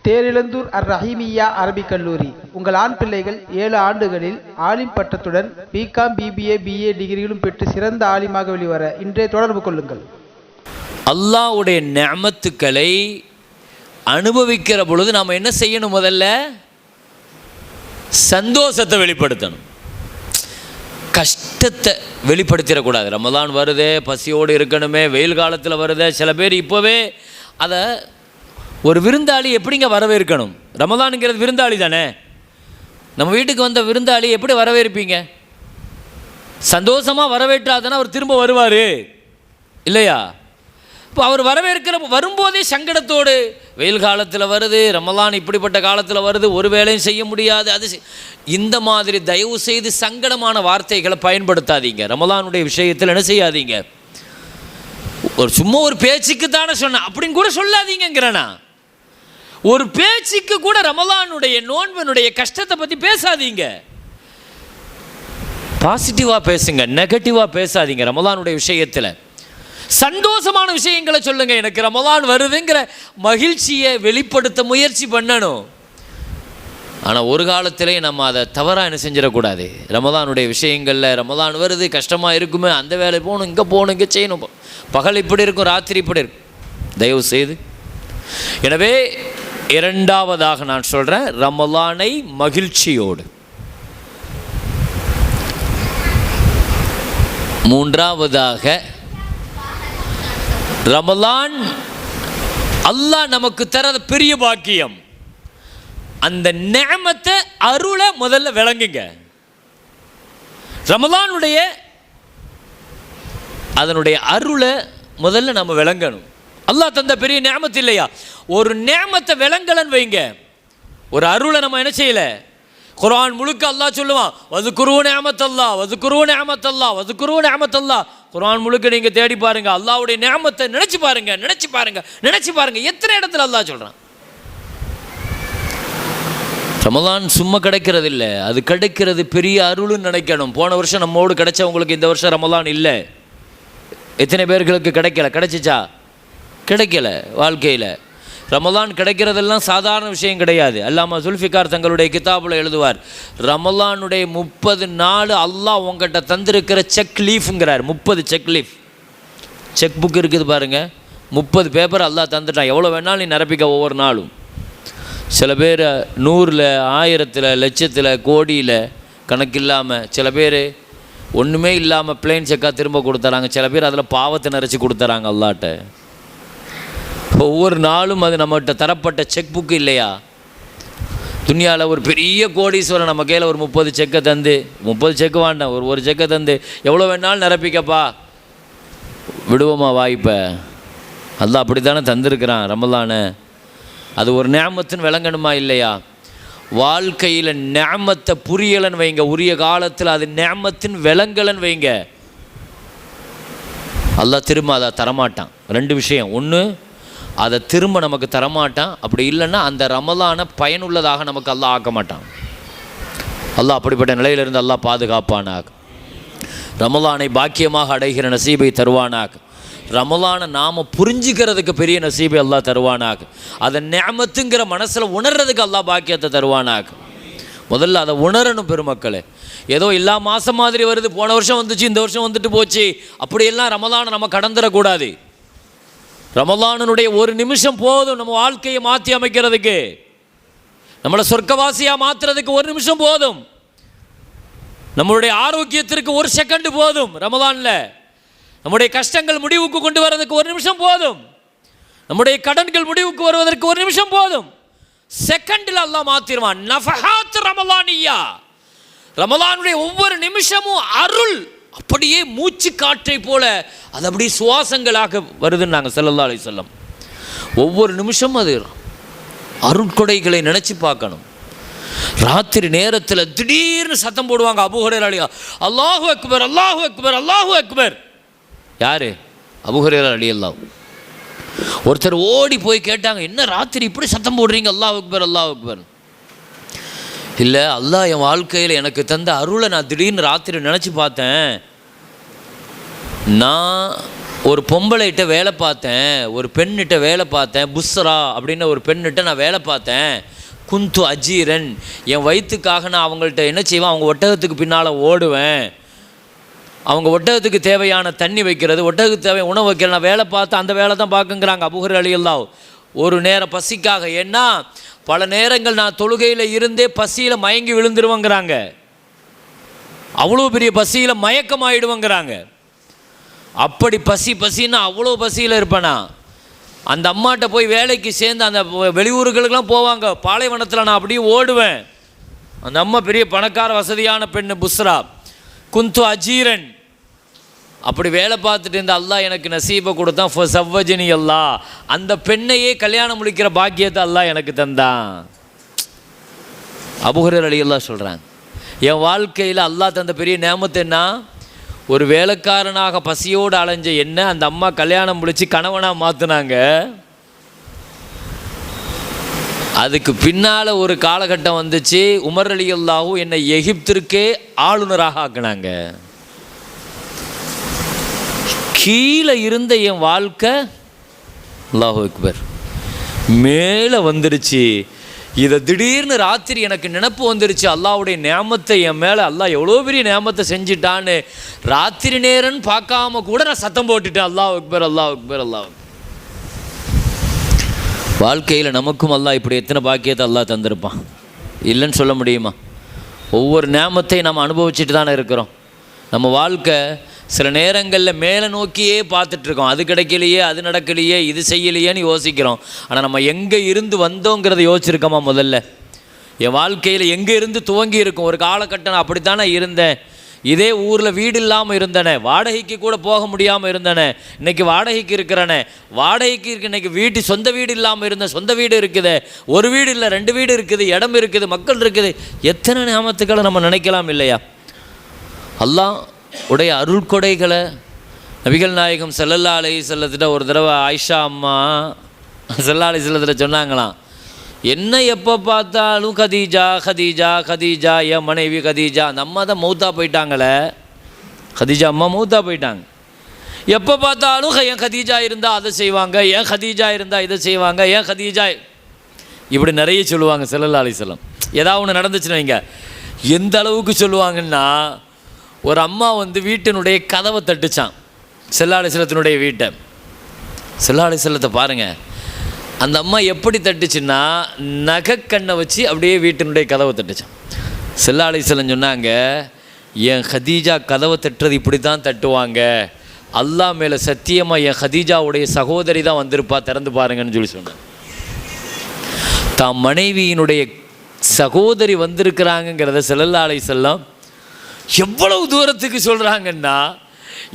Therizhandur ரஹீமிய்யா Arabic கல்லூரி. உங்கள் ஆண் பிள்ளைகள் 7 ஆண்டுகளில் ஆலிம் பட்டத்துடன் பிகாம், பிபிஏ, பிஏ டிகிரிகளும் பெற்று சிறந்த ஆலிமாக வெளிவர இன்றே தொடர்பு கொள்ளுங்கள். அல்லாஹ்வுடைய நிஅமத்துக்களை அனுபவிக்கிற பொழுது நாம் என்ன செய்யணும்? முதல்ல சந்தோஷத்தை வெளிப்படுத்தணும், கஷ்டத்தை வெளிப்படுத்திடக்கூடாது. ரமலான் வருதே, பசியோடு இருக்கணுமே, வெயில் காலத்தில் வருதே. சில பேர் இப்போவே அதை ஒரு விருந்தாளி எப்படிங்க வரவேற்கணும்? ரமலானுங்கிறது விருந்தாளி தானே. நம்ம வீட்டுக்கு வந்த விருந்தாளி எப்படி வரவேற்பீங்க? சந்தோஷமாக வரவேற்றாதானே அவர் திரும்ப வருவார் இல்லையா? இப்போ அவர் வரும்போதே சங்கடத்தோடு, வெயில் காலத்தில் வருது, ரமலான் இப்படிப்பட்ட காலத்தில் வருது, ஒரு வேலையும் செய்ய முடியாது, அது இந்த மாதிரி தயவு செய்து சங்கடமான வார்த்தைகளை பயன்படுத்தாதீங்க. ரமலானுடைய விஷயத்தில் என்ன செய்யாதீங்க, ஒரு சும்மா ஒரு பேச்சுக்கு தானே சொன்ன அப்படின்னு கூட சொல்லாதீங்கிறேன்னா. ஒரு பேச்சுக்கு கூட ரமலானுடைய நோன்பினுடைய கஷ்டத்தை பற்றி பேசாதீங்க. பாசிட்டிவாக பேசுங்க, நெகட்டிவாக பேசாதீங்க. ரமலானுடைய விஷயத்தில் சந்தோஷமான விஷயங்களை சொல்லுங்க. எனக்கு ரமலான் வருதுங்கிற மகிழ்ச்சியை வெளிப்படுத்த முயற்சி பண்ணணும். ஆனால் ஒரு காலத்திலே நம்ம அதை தவறாக என்ன செஞ்சிடக்கூடாது. ரமலானுடைய விஷயங்களில் ரமலான் வருது, கஷ்டமாக இருக்குமே, அந்த வேலை போகணும், இங்கே போகணும், இங்கே செய்யணும், பகல் இப்படி இருக்கும், ராத்திரி இப்படி இருக்கும். தயவு செய்து. எனவே இரண்டாவதாக நான் சொல்கிறேன், ரமலானை மகிழ்ச்சியோடு. மூன்றாவதாக, ரமலான் அல்லாஹ் நமக்கு தர பெரிய பாக்கியம். அந்த நிஅமத்தை, அருளை முதல்ல விளங்குங்க. ரமலானுடைய அதனுடைய அருளை முதல்ல நம்ம விளங்கணும். அல்லாஹ் தந்த பெரிய நிஅமத் இல்லையா? ஒரு நிஅமத்தை விளங்கலன்னு வைங்க, ஒரு அருளை நம்ம என்ன செய்யல. குர்ஆன் முழுக்க அல்லாஹ் சொல்லுவான், வதுகுரு நிஅமத்தல்லாஹ், வதுகுரு நிஅமத்தல்லாஹ், வதுகுரு நிஅமத்தல்லாஹ். குர்ஆன் முழுக்க நீங்கள் தேடி பாருங்க, அல்லாஹ்வுடைய நிஅமத்தை நினைச்சு பாருங்க, நினைச்சு பாருங்க, நினைச்சு பாருங்க. எத்தனை இடத்துல அல்லாஹ் சொல்கிறான். ரமலான் சும்மா கிடைக்கிறது இல்லை, அது கிடைக்கிறது பெரிய அருள்னு நினைக்கணும். போன வருஷம் நம்மோடு கிடைச்சவங்களுக்கு இந்த வருஷம் ரமலான் இல்லை. எத்தனை பேர்களுக்கு கிடைக்கல? கிடைச்சிச்சா? கிடைக்கல. வாழ்க்கையில் ரமலான் கிடைக்கிறதெல்லாம் சாதாரண விஷயம் கிடையாது. அல்லாமா சுல்ஃபிகார் தங்களுடைய கிதாபில் எழுதுவார், ரமலானுடைய 30 நாள் அல்லாஹ் உங்கள்கிட்ட தந்திருக்கிற செக் லீஃப்ங்கிறார். 30 செக் லீஃப், செக் புக் இருக்குது பாருங்கள், 30 பேப்பர் அல்லாஹ் தந்துட்டான். எவ்வளோ வேணாலும் நீ நிரப்பிக்க ஒவ்வொரு நாளும். சில பேர் 100ல், 1000ல், லட்சத்தில், கோடியில் கணக்கு இல்லாமல், சில பேர் ஒன்றுமே இல்லாமல் பிளெயின் செக்காக திரும்ப கொடுத்துறாங்க. சில பேர் அதில் பாவத்தை நிறச்சி கொடுத்துறாங்க அல்லாட்ட. ஒவ்வொரு நாளும் அது நம்மகிட்ட தரப்பட்ட செக் புக்கு இல்லையா? துனியாவில் ஒரு பெரிய கோடீஸ்வரன் நம்ம கையில் ஒரு 30 செக்கை தந்து, 30 செக்கு வேண்டாம், ஒரு செக்கை தந்து எவ்வளோ வேணாலும் நிரப்பிக்கப்பா, விடுவோமா வாய்ப்பை? அல்லாஹ் அப்படி தானே தந்திருக்கிறான் ரமலானை. அது ஒரு நிஅமத்துன்னு விளங்கணுமா இல்லையா? வாழ்க்கையில் நிஅமத்தை புரியலன்னு வைங்க, உரிய காலத்தில் அது நிஅமத்தின் விளங்கலன்னு வைங்க, அல்லாஹ் திரும்ப அதை தரமாட்டான். 2 விஷயம், ஒன்று அதை திரும்ப நமக்கு தரமாட்டான், அப்படி இல்லைன்னா அந்த ரமலானை பயனுள்ளதாக நமக்கு அல்லாஹ் ஆக்க மாட்டான். அல்லாஹ் அப்படிப்பட்ட நிலையிலிருந்து அல்லாஹ் பாதுகாப்பானாக. ரமலானை பாக்கியமாக அடைகிற நசீபை தருவானாக. ரமலானை நாம் புரிஞ்சுக்கிறதுக்கு பெரிய நசீபை அல்லாஹ் தருவானாக. அதை நிஅமத்துங்கிற மனசில் உணர்றதுக்கு அல்லாஹ் பாக்கியத்தை தருவானாக. முதல்ல அதை உணரணும் பெருமக்களே. ஏதோ எல்லா மாதம் மாதிரி வருது, போன வருஷம் வந்துச்சு, இந்த வருஷம் வந்துட்டு போச்சு, அப்படியெல்லாம் ரமலானை நம்ம கடந்துடக்கூடாது. ரமலானுடைய ஒரு நிமிஷம் போதும் நம்ம வாழ்க்கையை மாற்றி அமைக்கிறதுக்கு, நம்மளை சொர்க்கவாசியாக மாற்றுறதுக்கு ஒரு நிமிஷம் போதும். நம்மளுடைய ஆரோக்கியத்திற்கு 1 செகண்ட் போதும். ரமலானில் நம்முடைய கஷ்டங்கள் முடிவுக்கு கொண்டு வர்றதுக்கு 1 நிமிஷம் போதும். நம்முடைய கடன்கள் முடிவுக்கு வருவதற்கு 1 நிமிஷம் போதும். செகண்டில் அல்லாஹ் மாற்றிடுவான். நஃபஹாத் ரமலானியா, ரமலானுடைய ஒவ்வொரு நிமிஷமும் அருள் அப்படியே மூச்சு காற்றை போல அது அப்படியே சுவாசங்களாக வருதுன்னு நாங்கள் ஸல்லல்லாஹு அலைஹி வஸல்லம். ஒவ்வொரு நிமிஷமும் அது அருட்கொடைகளை நினச்சி பார்க்கணும். ராத்திரி நேரத்தில் திடீர்னு சத்தம் போடுவாங்க அபூ ஹுரைரா, அல்லாஹு அக்பர், அல்லாஹு அக்பர், அல்லாஹு அக்பர். யார்? அபூ ஹுரைரா ரலியல்லாஹு. ஒருத்தர் ஓடி போய் கேட்டாங்க, என்ன ராத்திரி இப்படி சத்தம் போடுறீங்க, அல்லாஹு அக்பர், அல்லாஹு அக்பர்? இல்லை, அல்லாஹ் என் வாழ்க்கையில் எனக்கு தந்த அருளை நான் திடீர்னு ராத்திரி நினச்சி பார்த்தேன். நான் ஒரு பொம்பளைகிட்ட வேலை பார்த்தேன், ஒரு பெண்ணிட்ட வேலை பார்த்தேன், புஸ்ரா அப்படின்னு ஒரு பெண்ணிட்ட நான் வேலை பார்த்தேன். குந்து அஜீரன், என் வயிற்றுக்காக நான் அவங்கள்ட்ட என்ன செய்வேன், அவங்க ஒட்டகத்துக்கு பின்னால் ஓடுவேன். அவங்க ஒட்டகத்துக்கு தேவையான தண்ணி வைக்கிறது, ஒட்டகத்துக்கு தேவையான உணவு வைக்கிறது, நான் வேலை பார்த்து அந்த வேலை தான் பார்க்குங்கிறாங்க அபூ ஹுரைரா ரலியல்லாஹு. ஒரு நேரம் பசிக்காக, ஏன்னா பல நேரங்கள் நான் தொழுகையில் இருந்தே பசியில் மயங்கி விழுந்துருவேங்கிறாங்க. அவ்வளோ பெரிய பசியில் மயக்கமாயிடுவேங்கிறாங்க. அப்படி பசின்னா அவ்வளோ பசியில் இருப்பேனா. அந்த அம்மாட்ட போய் வேலைக்கு சேர்ந்து அந்த வெளியூர்களுக்கெல்லாம் போவாங்க, பாலைவனத்தில் நான் அப்படியே ஓடுவேன். அந்த அம்மா பெரிய பணக்கார வசதியான பெண்ணு புஸ்ரா. குந்து அஜீரன், அப்படி வேலை பார்த்துட்டு இருந்த அல்லாஹ் எனக்கு நசீபை கொடுத்தான். சவ்வஜனி அல்லாஹ், அந்த பெண்ணையே கல்யாணம் முடிக்கிற பாக்கியத்தை அல்லாஹ் எனக்கு தந்தான். அபூ ஹுரைரா ரலியல்லாஹு சொல்கிறாங்க, என் வாழ்க்கையில் அல்லாஹ் தந்த பெரிய நேமத்து என்ன, ஒரு வேலைக்காரனாக பசியோடு அலைஞ்ச என்ன அந்த அம்மா கல்யாணம் முடித்து கணவனாக மாற்றினாங்க. அதுக்கு பின்னால் ஒரு காலகட்டம் வந்துச்சு, உமர் ரலியல்லாஹு என்னை எகிப்திற்கே ஆளுநராக ஆக்கினாங்க. கீழே இருந்த என் வாழ்க்கை அல்லாஹு அக்பர் மேலே வந்துடுச்சு. இதை திடீர்னு ராத்திரி எனக்கு நினப்பு வந்துருச்சு, அல்லாஹ்வுடைய நேமத்தை என் மேலே அல்லாஹ் எவ்வளோ பெரிய நேமத்தை செஞ்சிட்டான்னு. ராத்திரி நேரம்னு பார்க்காம கூட நான் சத்தம் போட்டுட்டேன், அல்லாஹ் அக்பர் அல்லாஹ் அக்பர் அல்லாஹ். வாழ்க்கையில் நமக்கும் அல்லாஹ் இப்படி எத்தனை பாக்கியத்தை அல்லாஹ் தந்திருப்பான், இல்லைன்னு சொல்ல முடியுமா? ஒவ்வொரு நேமத்தையும் நம்ம அனுபவிச்சுட்டு தானே இருக்கிறோம். நம்ம வாழ்க்கை சில நேரங்களில் மேலே நோக்கியே பார்த்துட்ருக்கோம், அது கிடைக்கலையே, அது நடக்கலையே, இது செய்யலையேன்னு யோசிக்கிறோம். ஆனால் நம்ம எங்கே இருந்து வந்தோங்கிறத யோசிச்சிருக்கோமா? முதல்ல என் வாழ்க்கையில் எங்கே இருந்து துவங்கி இருக்கும். ஒரு காலகட்டம் அப்படித்தானே இருந்தேன், இதே ஊரில் வீடு இல்லாமல் இருந்தனே, வாடகைக்கு கூட போக முடியாமல் இருந்தனே, இன்றைக்கி வாடகைக்கு இருக்கிறனே, வாடகைக்கு இருக்கு, இன்றைக்கி வீட்டு சொந்த வீடு இல்லாமல் இருந்தேன், சொந்த வீடு இருக்குது, ஒரு வீடு இல்லை 2 வீடு இருக்குது, இடம் இருக்குது, மக்கள் இருக்குது. எத்தனை நியாமத்துக்களை நம்ம நினைக்கலாம் இல்லையா? அல்லாஹ் உடைய அருள் கொடைகளை நபிகள் நாயகம் ஸல்லல்லாஹு அலைஹி வஸல்லத்திட்ட ஒரு தடவை ஆயிஷா அம்மா ஸல்லல்லாஹு அலைஹி வஸல்லத்திட்ட சொன்னாங்களாம், என்ன எப்போ பார்த்தாலும் கதீஜா கதீஜா கதீஜா, என் மனைவி கதீஜா. அந்த அம்மா தான் மௌத்தா போயிட்டாங்களே, கதீஜா அம்மா மௌத்தா போயிட்டாங்க. எப்போ பார்த்தாலும் என் கதீஜா இருந்தால் அதை செய்வாங்க, ஏன் கதீஜா இருந்தால் இதை செய்வாங்க, ஏன் கதீஜா, இப்படி நிறைய சொல்லுவாங்க ஸல்லல்லாஹு அலைஹி வஸல்லம். ஏதாவது ஒன்று நடந்துச்சுன்னு வைங்க, எந்த அளவுக்கு சொல்லுவாங்கன்னா, ஒரு அம்மா வந்து வீட்டினுடைய கதவை தட்டுச்சான், ஸல்லல்லாஹு அலைஹி வஸல்லத்தினுடைய வீட்டை. ஸல்லல்லாஹு அலைஹி வஸல்லத்தை பாருங்கள், அந்த அம்மா எப்படி தட்டுச்சுன்னா நகைக்கண்ணை வச்சு அப்படியே வீட்டினுடைய கதவை தட்டுச்சான். ஸல்லல்லாஹு அலைஹி வஸல்லம் சொன்னாங்க, என் கதீஜா கதவை தட்டுறது இப்படி தான் தட்டுவாங்க, அல்லாஹ் மேலே சத்தியமாக என் கதீஜாவுடைய சகோதரி தான் வந்திருப்பா, திறந்து பாருங்கன்னு சொல்லி சொன்னாங்க. தான் மனைவியினுடைய சகோதரி வந்திருக்கிறாங்கங்கிறத ஸல்லல்லாஹு அலைஹி வஸல்லம் எவ்வளவு தூரத்துக்கு சொல்கிறாங்கன்னா,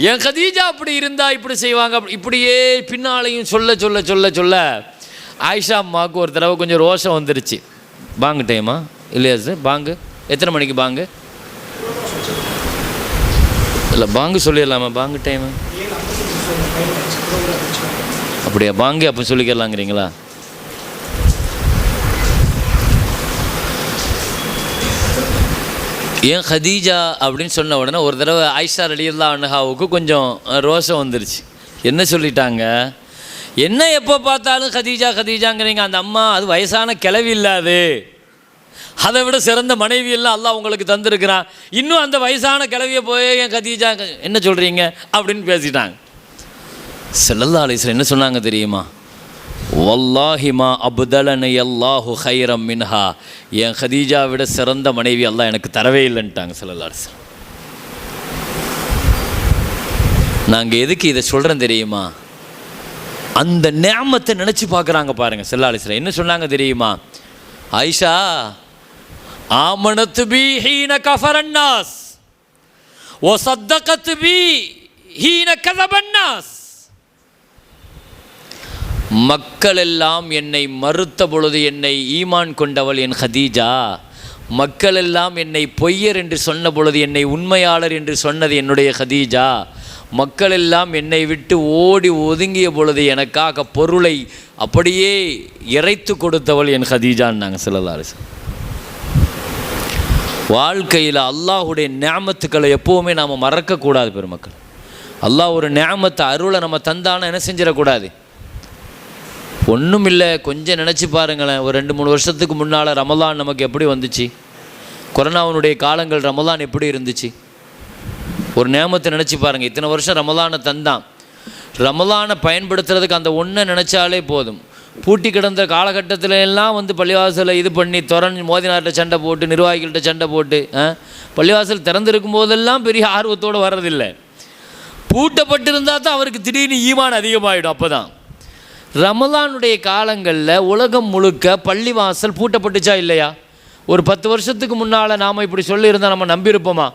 என் கதீஜா அப்படி இருந்தால் இப்படி செய்வாங்க, இப்படியே பின்னாலையும் சொல்ல சொல்ல சொல்ல சொல்ல ஆயிஷா அம்மாவுக்கு ஒரு தடவை கொஞ்சம் ரோஷம் வந்துருச்சு. பாங்கு டைமா இல்லையா சார்? பாங்கு எத்தனை மணிக்கு பாங்கு? இல்லை பாங்கு சொல்லிடலாமா? பாங்கு டைமு அப்படியா? பாங்கு அப்போ சொல்லிக்கலாங்கிறீங்களா? ஏன் கதீஜா அப்படின்னு சொன்ன உடனே ஒரு தடவை ஆயிஷா ரலியல்லாஹு அன்ஹாவுக்கு கொஞ்சம் ரோஷம் வந்துருச்சு. என்ன சொல்லிட்டாங்க, என்ன எப்போ பார்த்தாலும் கதீஜா கதீஜாங்கிறீங்க, அந்த அம்மா அது வயசான கிளவி இல்லாது, அதை விட சிறந்த மனைவி எல்லாம் அல்லாஹ் உங்களுக்கு தந்திருக்கிறான், இன்னும் அந்த வயசான கிளவியை போய் என் கதீஜா என்ன சொல்கிறீங்க அப்படின்னு பேசிட்டாங்க. ஸல்லல்லாஹு அலைஹி வஸல்லம் என்ன சொன்னாங்க தெரியுமா? வல்லாஹி மா அப்தலனி அல்லாஹு ஹைரம் மின்ஹா, என் கதீஜா விட சிறந்த மனைவி அல்லாஹ் எனக்கு தரவே இல்லைன்ட்டாங்க ஸல்லல்லாஹு அலைஹி வஸல்லம். நாங்கள் எதுக்கு இதை சொல்கிறேன் தெரியுமா? அந்த நிஅமத்தை நினச்சி பார்க்குறாங்க பாருங்கள் ஸல்லல்லாஹு அலைஹி வஸல்லம். என்ன சொன்னாங்க தெரியுமா? ஆயிஷா ஆமனத் பி ஹீன கஃபரன் நாஸ் வ ஸத்தகத் பி ஹீன கஸபன் நாஸ், மக்கள் எல்லாம் என்னை மறுத்த பொழுது என்னை ஈமான் கொண்டவள் என் கதீஜா, மக்கள் எல்லாம் என்னை பொய்யர் என்று சொன்ன பொழுது என்னை உண்மையாளர் என்று சொன்னது என்னுடைய கதீஜா, மக்கள் எல்லாம் என்னை விட்டு ஓடி ஒதுங்கிய பொழுது எனக்காக பொருளை அப்படியே இறைத்து கொடுத்தவள் என் கதீஜான்னு ஸல்லல்லாஹு அலைஹி வஸல்லம். வாழ்க்கையில் அல்லாஹுடைய நிஅமத்துக்களை எப்போவுமே நாம் மறக்கக்கூடாது பெருமக்கள். அல்லாஹ் ஒரு நியாமத்தை அருளை நம்ம தந்தான என்ன செஞ்சிடக்கூடாது. ஒன்றும் இல்லை, கொஞ்சம் நினச்சி பாருங்களேன். ஒரு 2-3 வருஷத்துக்கு முன்னால் ரமலான் நமக்கு எப்படி வந்துச்சு? கொரோனாவினுடைய காலங்கள் ரமலான் எப்படி இருந்துச்சு? ஒரு நியாமத்தை நினச்சி பாருங்கள். இத்தனை வருஷம் ரமலானை தந்தான். ரமலானை பயன்படுத்துறதுக்கு அந்த ஒன்றை நினச்சாலே போதும். பூட்டி கிடந்த காலகட்டத்தில் எல்லாம் வந்து பள்ளிவாசலை இது பண்ணி மோதினார்கிட்ட சண்டை போட்டு, நிர்வாகிகள்கிட்ட சண்டை போட்டு, பள்ளிவாசல் திறந்திருக்கும் போதெல்லாம் பெரிய ஆர்வத்தோடு வர்றதில்லை. பூட்டப்பட்டிருந்தால் தான் அவருக்கு திடீர்னு ஈமான் அதிகமாகிடும். அப்போ தான் ரமலானுடைய காலங்களில் உலகம் முழுக்க பள்ளிவாசல் பூட்டப்பட்டுச்சா இல்லையா? ஒரு 10 வருஷத்துக்கு முன்னால் நாம் இப்படி சொல்லியிருந்தால் நம்ம நம்பியிருப்போமா?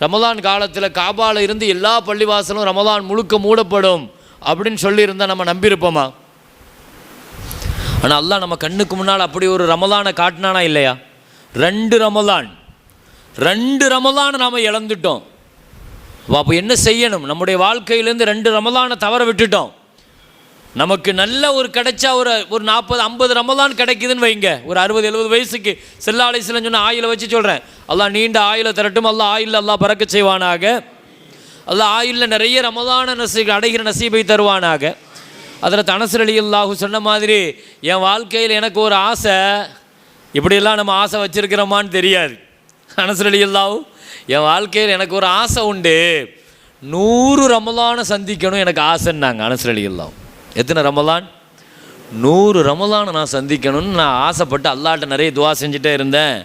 ரமலான் காலத்தில் காபாவில் இருந்து எல்லா பள்ளிவாசலும் ரமலான் முழுக்க மூடப்படும் அப்படின்னு சொல்லியிருந்தால் நம்ம நம்பியிருப்போமா? ஆனால் அல்லாஹ் நம்ம கண்ணுக்கு முன்னால் அப்படி ஒரு ரமலானை காட்டினானா இல்லையா? 2 ரமலானை நாம் இழந்துட்டோம். அப்போ என்ன செய்யணும்? நம்முடைய வாழ்க்கையிலேருந்து 2 ரமலானை தவற விட்டுட்டோம். நமக்கு நல்ல ஒரு கிடைச்சா ஒரு 40-50 ரமலான் கிடைக்குதுன்னு வைங்க. ஒரு 60-70 வயசுக்கு ஸல்லல்லாஹு அலைஹி வஸல்லம் சொன்ன ஆயிலை வச்சு சொல்கிறேன். அல்லாஹ் நீண்ட ஆயிலை தரட்டும். அல்லாஹ் ஆயிலில் அல்லாஹ் பறக்கச் செய்வானாக. அல்லாஹ் ஆயிலில் நிறைய ரமலான அடைகிற நசீபை தருவானாக. ஹஜ்ரத் அனஸ் ரலியல்லாஹு சொன்ன மாதிரி, என் வாழ்க்கையில் எனக்கு ஒரு ஆசை, இப்படியெல்லாம் நம்ம ஆசை வச்சுருக்கிறோமான்னு தெரியாது. அனஸ் ரலியல்லாஹு, என் வாழ்க்கையில் எனக்கு ஒரு ஆசை உண்டு, 100 ரமலானை சந்திக்கணும் எனக்கு ஆசைன்னாங்க அனஸ் ரலியல்லாஹு. எத்தனை ரமலான்? 100 ரமலானை நான் சந்திக்கணும்னு நான் ஆசைப்பட்டு அல்லாஹ்ட்ட நிறைய துவா செஞ்சுட்டே இருந்தேன்.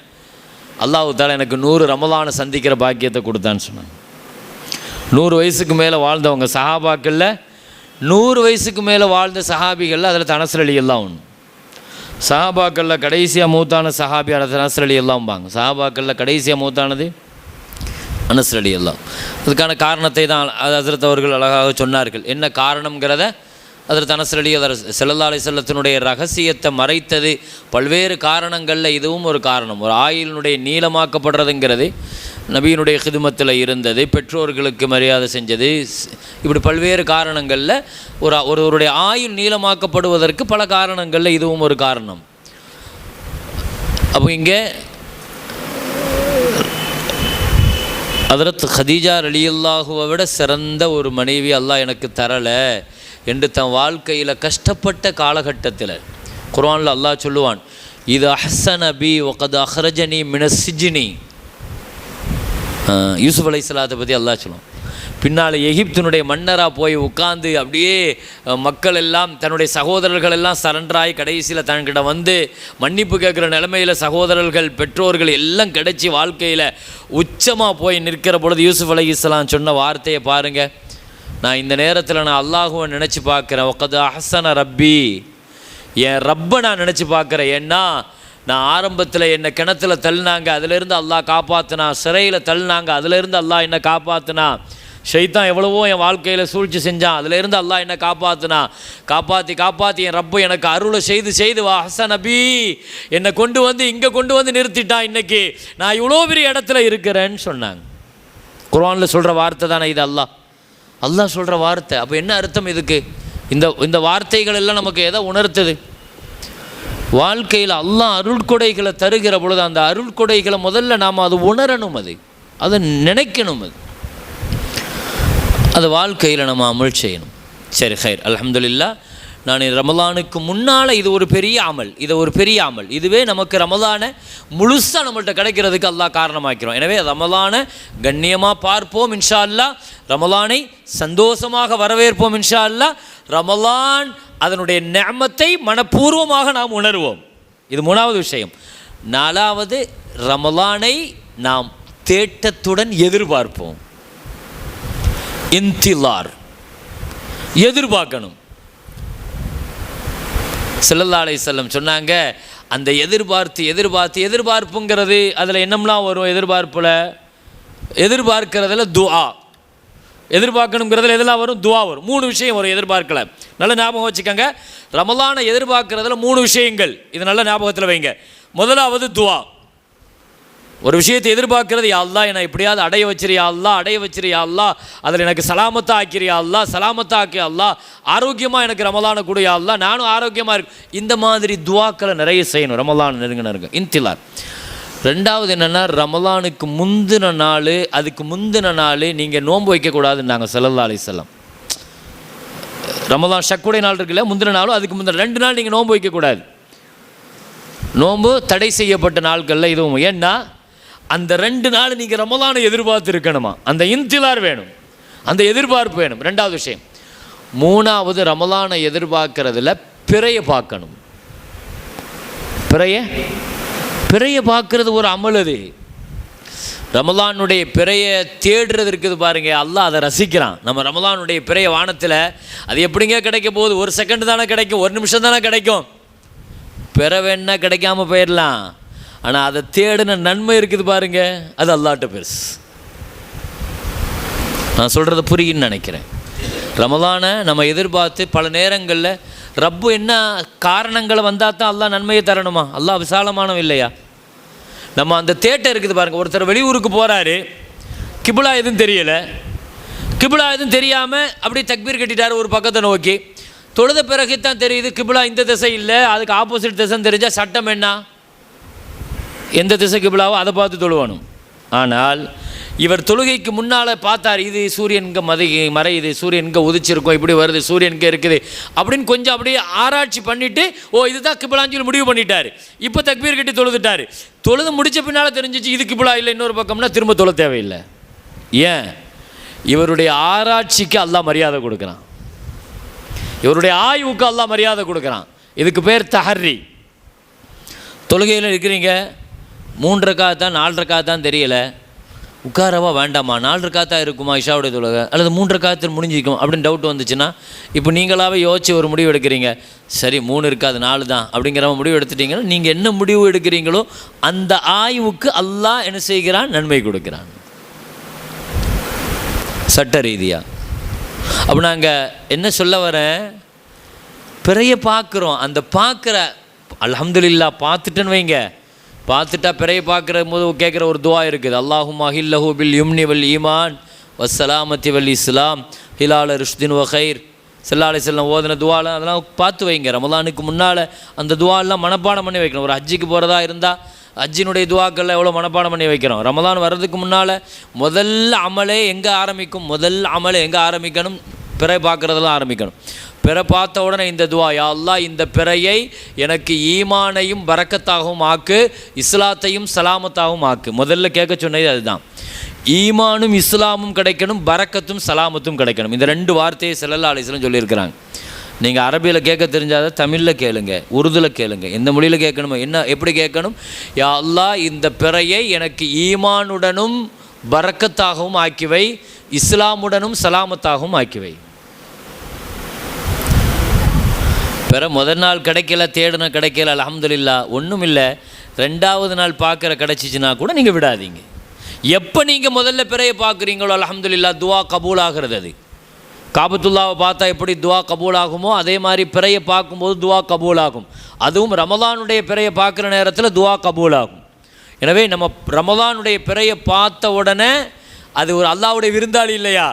அல்லாஹ் தஆலா எனக்கு 100 ரமலானை சந்திக்கிற பாக்கியத்தை கொடுத்தான்னு சொன்னாங்க. 100 வயசுக்கு மேலே வாழ்ந்தவங்க சஹாபாக்களில், 100 வயசுக்கு மேலே வாழ்ந்த சஹாபிகளில் அதில் அனஸ் ரலியல்லாஹு ஒன்று. சஹாபாக்களில் கடைசியாக மூத்தான சஹாபி அனஸ் ரலியல்லாஹும்பாங்க. சஹாபாக்களில் கடைசியாக மூத்தானது அனஸ் ரலியல்லாஹு. அதுக்கான காரணத்தை தான் ஹஜ்ரத் அவர்கள் அழகாக சொன்னார்கள். என்ன காரணங்கிறத ஹஜ்ரத் அனஸ் ரலியல்லாஹு ஸல்லல்லாஹு அலைஹி வஸல்லத்தினுடைய ரகசியத்தை மறைத்தது பல்வேறு காரணங்களில் இதுவும் ஒரு காரணம். ஒரு ஆயுளினுடைய நீளமாக்கப்படுறதுங்கிறது, நபியினுடைய ஹிதுமத்தில் இருந்தது, பெற்றோர்களுக்கு மரியாதை செஞ்சது, இப்படி பல்வேறு காரணங்களில் ஒருவருடைய ஆயுள் நீளமாக்கப்படுவதற்கு பல காரணங்களில் இதுவும் ஒரு காரணம். அப்போ இங்கே ஹஜ்ரத் ஹதீஜா ரலியல்லாஹுவை விட சிறந்த ஒரு மனைவி அல்லாஹ் எனக்கு தரலை என்று தன் வாழ்க்கையில் கஷ்டப்பட்ட காலகட்டத்தில் குர்ஆனில் அல்லாஹ் சொல்லுவான், இது அஹ்ஸன பி வகத் அஹ்ரஜனி மினஸ் சிஜ்னி. யூசுப் அலைஹிஸ்ஸலாத்தை பற்றி அல்லாஹ் சொல்லுவான். பின்னால் எகிப்தினுடைய மன்னராக போய் உட்கார்ந்து அப்படியே மக்கள் எல்லாம் தன்னுடைய சகோதரர்கள் எல்லாம் சரண்டராகி கடைசியில் தன்கிட்ட வந்து மன்னிப்பு கேட்குற நிலைமையில் சகோதரர்கள் பெற்றோர்கள் எல்லாம் கிடைச்சி வாழ்க்கையில் உச்சமாக போய் நிற்கிற பொழுது யூசுப் அலைஹிஸ்ஸலாம் சொன்ன வார்த்தையை பாருங்கள். நான் இந்த நேரத்தில் நான் அல்லாஹுவை நினச்சி பார்க்குறேன். வகத் அஹ்ஸன ரப்பி, என் ரப்பை நான் நினச்சி பார்க்குறேன். ஏன்னா நான் ஆரம்பத்தில் என்னை கிணத்துல தள்ளினாங்க, அதிலேருந்து அல்லாஹ் காப்பாற்றினா. சிறையில் தள்ளினாங்க, அதிலேருந்து அல்லாஹ் என்னை காப்பாற்றினா. ஷைத்தான் எவ்வளவோ என் வாழ்க்கையில் சூழ்ச்சி செஞ்சான், அதிலேருந்து அல்லாஹ் என்னை காப்பாற்றினா. காப்பாற்றி என் ரப்பை எனக்கு அருளை செய்து வா ஹசன் நபி என்னை இங்கே கொண்டு வந்து நிறுத்திட்டான். இன்றைக்கி நான் இவ்வளோ பெரிய இடத்துல இருக்கிறேன்னு சொன்னாங்க. குர்ஆனில் சொல்கிற வார்த்தை தானே இது? அல்லாஹ் சொல்கிற வார்த்தை. அப்போ என்ன அர்த்தம் இதுக்கு? இந்த வார்த்தைகள் எல்லாம் நமக்கு எதை உணர்த்துது? வாழ்க்கையில் அல்லாஹ் அருள்கொடைகளை தருகிற பொழுது அந்த அருள்கொடைகளை முதல்ல நாம் அது உணரணும், அதை நினைக்கணும், அது வாழ்க்கையில் நம்ம அமல் செய்யணும். சரி, ஹைர், அல்ஹம்துலில்லாஹ். நான் ரமலானுக்கு முன்னால் இது ஒரு பெரிய அமல், இதுவே நமக்கு ரமலானை முழுசாக நம்மள்கிட்ட கிடைக்கிறதுக்கு அல்லாஹ் காரணமாக்கிறோம். எனவே ரமலானை கண்ணியமாக பார்ப்போம் இன்ஷா அல்லாஹ். ரமலானை சந்தோஷமாக வரவேற்போம் இன்ஷா அல்லாஹ். ரமலான் அதனுடைய நிஅமத்தை மனப்பூர்வமாக நாம் உணர்வோம். இது 3வது விஷயம். 4வது, ரமலானை நாம் தேட்டத்துடன் எதிர்பார்ப்போம். இன்திலார், எதிர்பார்க்கணும். ஸல்லல்லாஹு அலைஹி வஸல்லம் சொன்னாங்க, அந்த எதிர்பார்ப்புங்கிறது அதில் என்னம்லாம் வரும்? எதிர்பார்க்கிறதுல துஆ, எதிர்பார்க்கணுங்கிறதுல எதெல்லாம் வரும்? துஆ வரும். 3 விஷயம் வரும் எதிர்பார்க்கல. நல்ல ஞாபகம் வச்சுக்கோங்க. ரமலானை எதிர்பார்க்கிறதுல 3 விஷயங்கள், இது நல்ல ஞாபகத்தில் வைங்க. முதலாவது துஆ. ஒரு விஷயத்தை எதிர்பார்க்கிறது, யா அல்லாஹ் என்னை எப்படியாவது அடைய வச்சிரியா அல்லாஹ், அதில் எனக்கு சலாமத்தா ஆக்கிறியா அல்லாஹ், ஆரோக்கியமாக எனக்கு ரமலானை கொடுயா அல்லாஹ், நானும் ஆரோக்கியமாக இருக்கு. இந்த மாதிரி துவாக்களை நிறைய செய்யணும் ரமலான் நெருங்க. இன்திலார். 2வது என்னென்னா, ரமலானுக்கு முந்தின நாள் நீங்கள் நோன்பு வைக்கக்கூடாதுன்னாங்க ஸல்லல்லாஹு அலைஹி வஸல்லம். ரமலான் ஷக்குடைய நாள் இருக்குல்ல, முந்தின நாளும் அதுக்கு முந்தின 2 நாள் நீங்கள் நோன்பு வைக்கக்கூடாது. நோன்பு தடை செய்யப்பட்ட நாட்களில் இதுவும். ஏன்னா அந்த 2 நாள் நீங்கள் ரமலானை எதிர்பார்த்து இருக்கணுமா, அந்த இன்திலார் வேணும், அந்த எதிர்பார்ப்பு வேணும். 2வது விஷயம். 3வது ரமலானை எதிர்பார்க்கறதுல பிறையை பார்க்கணும். பிறையை பார்க்கறது ஒரு அமல். அது ரமலானுடைய பிறையை தேடுறது இருக்குது பாருங்க, அல்லாஹ் அதை ரசிக்கிறான். நம்ம ரமலானுடைய பிறைய வானத்தில் அது எப்படிங்க கிடைக்க போகுது? 1 செகண்ட் தானே கிடைக்கும், 1 நிமிஷம் தானே கிடைக்கும். பிற வேணா கிடைக்காம போயிடலாம், ஆனால் அதை தேடின நன்மை இருக்குது பாருங்க, அது அல்லாஹ்ட்ட பெருசு. நான் சொல்கிறத புரியுன்னு நினைக்கிறேன். ரமலானை நம்ம எதிர்பார்த்து பல நேரங்களில் ரப்பு என்ன காரணங்களை வந்தால் தான் அல்லாஹ் நன்மையை தரணுமா? அல்லாஹ் விசாலமானவன் இல்லையா? நம்ம அந்த தேட்டை இருக்குது பாருங்கள், ஒருத்தர் வெளியூருக்கு போகிறாரு, கிபிலா எதுவும் தெரியலை, கிபிலா எதுவும் தெரியாமல் அப்படியே தக்பீர் கட்டிட்டார் ஒரு பக்கத்தை நோக்கி. தொழுத பிறகு தான் தெரியுது கிபிலா இந்த திசை இல்லை, அதுக்கு ஆப்போசிட் திசைன்னு தெரிஞ்சால் சட்டம் என்ன? எந்த திசை கிபிலாவோ அதை பார்த்து தொழுவணும். ஆனால் இவர் தொழுகைக்கு முன்னால் பார்த்தார், இது சூரியன் இங்கே மறையுது, சூரியன் இங்கே உதிச்சிருக்கும், இப்படி வருது, சூரியன் இங்கே இருக்குது அப்படின்னு கொஞ்சம் அப்படியே ஆராய்ச்சி பண்ணிவிட்டு, ஓ இதுதான் கிபிலான்னு சொல்லி முடிவு பண்ணிட்டார். இப்போ தக்பீர் கட்டி தொழுதுட்டார். தொழுது முடித்த பின்னால் தெரிஞ்சிச்சு இது கிபிலா இல்லை, இன்னொரு பக்கம்னா திரும்ப தொழ தேவையில்லை. ஏன்? இவருடைய ஆராய்ச்சிக்கு அல்லாஹ் மரியாதை கொடுக்குறான், இவருடைய ஆய்வுக்கு அல்லாஹ் மரியாதை கொடுக்குறான். இதுக்கு பேர் தஹர்ரி. தொழுகையில் இருக்கிறீங்க, 3 ரக்காத் தான் 4 ரக்காத் தான் தெரியலை, உட்காரவா வேண்டாமா, 4 ரக்காத்தா இருக்குமா இஷாவுடைய தொழுகை, அல்லது 3 ரக்காத்தில் முடிஞ்சிக்கும் அப்படின்னு டவுட் வந்துச்சுன்னா, இப்போ நீங்களாவே யோசிச்சு ஒரு முடிவு எடுக்கிறீங்க, சரி 3 இருக்காது 4 தான் அப்படிங்கிற முடிவு எடுத்துட்டீங்கன்னா, நீங்கள் என்ன முடிவு எடுக்கிறீங்களோ அந்த ஆய்வுக்கு அல்லாஹ் என்ன செய்கிறான்? நன்மை கொடுக்குறான் சட்ட ரீதியாக. அப்போ நாங்கள் என்ன சொல்ல வரேன், பிறைய பார்க்குறோம், அந்த பார்க்குற அல்ஹம்துலில்லாஹ் பார்த்துட்டேன்னு வைங்க, பார்த்துட்டா பிறைய பார்க்குற போது கேட்குற ஒரு துவா இருக்குது, அல்லாஹும்ம அஹில்லஹு பில் யும்னி வல் ஈமான் வஸ்ஸலாமத்தி வல் இஸ்லாம் ஹிலால ருஷ்தின் வ கைர் ஸல்லல்லாஹு அலைஹி வஸல்லம் ஓதுன துவாலாம் அதெல்லாம் பார்த்து வைங்க. ரமலானுக்கு முன்னால் அந்த துவாலாம் மனப்பாடம் பண்ணி வைக்கணும். ஒரு ஹஜ்ஜுக்கு போகிறதா இருந்தால் ஹஜ்ஜினுடைய துவாக்களில் எவ்வளோ மனப்பாடம் பண்ணி வைக்கிறோம். ரமலான் வர்றதுக்கு முன்னால் முதல் அமலே எங்கே ஆரம்பிக்கும்? முதல் அமலே எங்கே ஆரம்பிக்கணும்? பிறை பார்க்குறதெல்லாம் ஆரம்பிக்கணும். பிறை பார்த்த உடனே இந்த துவா, யா அல்லாஹ் இந்த பிறையை எனக்கு ஈமானையும் பரக்கத்தாகவும் ஆக்கு, இஸ்லாத்தையும் சலாமத்தாகவும் ஆக்கு. முதல்ல கேட்க சொன்னது அதுதான். ஈமானும் இஸ்லாமும் கிடைக்கணும், பரக்கத்தும் சலாமத்தும் கிடைக்கணும். இந்த 2 வார்த்தையை ஸல்லல்லாஹு அலைஹி வஸல்லம் சொல்லியிருக்கிறாங்க. நீங்கள் அரபியில் கேட்க தெரிஞ்சாத தமிழில் கேளுங்க, உருதுல கேளுங்க, எந்த மொழியில் கேட்கணுமோ, என்ன எப்படி கேட்கணும்? யா அல்லாஹ் இந்த பிறையை எனக்கு ஈமானுடனும் பரக்கத்தாகவும் ஆக்கிவை, இஸ்லாமுடனும் சலாமத்தாகவும் ஆக்கிவை. பிற முதல் நாள் கிடைக்கல, தேடின கிடைக்கல, அல்ஹம்துலில்லாஹ் ஒன்றும் இல்லை. 2வது நாள் பார்க்குற கிடச்சிச்சின்னா கூட நீங்கள் விடாதீங்க. எப்போ நீங்கள் முதல்ல பிறையை பார்க்குறீங்களோ அல்ஹம்துலில்லாஹ் துவா கபூல் ஆகிறது. அது காபத்துல்லாவை பார்த்தா எப்படி துவா கபூல் ஆகுமோ அதே மாதிரி பிறையை பார்க்கும்போது துவா கபூல் ஆகும். அதுவும் ரமலானுடைய பிறையை பார்க்குற நேரத்தில் துவா கபூல் ஆகும். எனவே நம்ம ரமலானுடைய பிறையை பார்த்த உடனே அது ஒரு அல்லாஹ்வுடைய விருந்தாளி இல்லையா,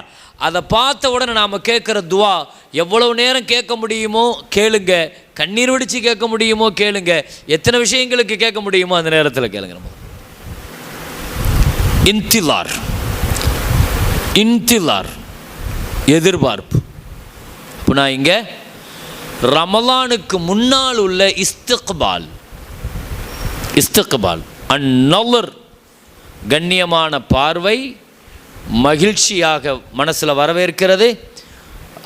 அதை பார்த்த உடனே நாம் கேட்குற துவா எவ்வளவு நேரம் கேட்க முடியுமோ கேளுங்க, கண்ணீர் வடித்து கேட்க முடியுமோ கேளுங்க, எத்தனை விஷயங்களுக்கு கேட்க முடியுமோ அந்த நேரத்தில் கேளுங்க. நம்ம இன்திலார் எதிர்பார்ப்பு. இப்போ நான் இங்கே ரமலானுக்கு முன்னால் உள்ள இஸ்திக்பால் அந்நலர் கண்ணியமான பார்வை, மகிழ்ச்சியாக மனசில் வரவேற்கிறது,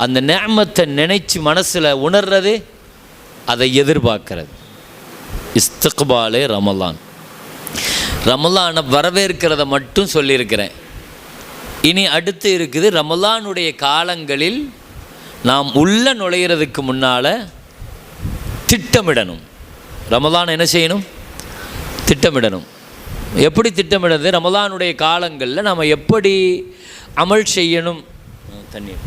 அந்த நிஅமத்தை நினைச்சு மனசில் உணர்றது, அதை எதிர்பார்க்கிறது. இஸ்திக்பாலே ரமலான். ரமலானை வரவேற்கிறத மட்டும் சொல்லியிருக்கிறேன். இனி அடுத்து இருக்குது ரமலானுடைய காலங்களில் நாம் உள்ள நுழையிறதுக்கு முன்னால் திட்டமிடணும். ரமலான் என்ன செய்யணும்? திட்டமிடணும். எப்படி திட்டமிடுறது? ரமலானுடைய காலங்களில் நாம் எப்படி அமல் செய்யணும்? தண்ணீர்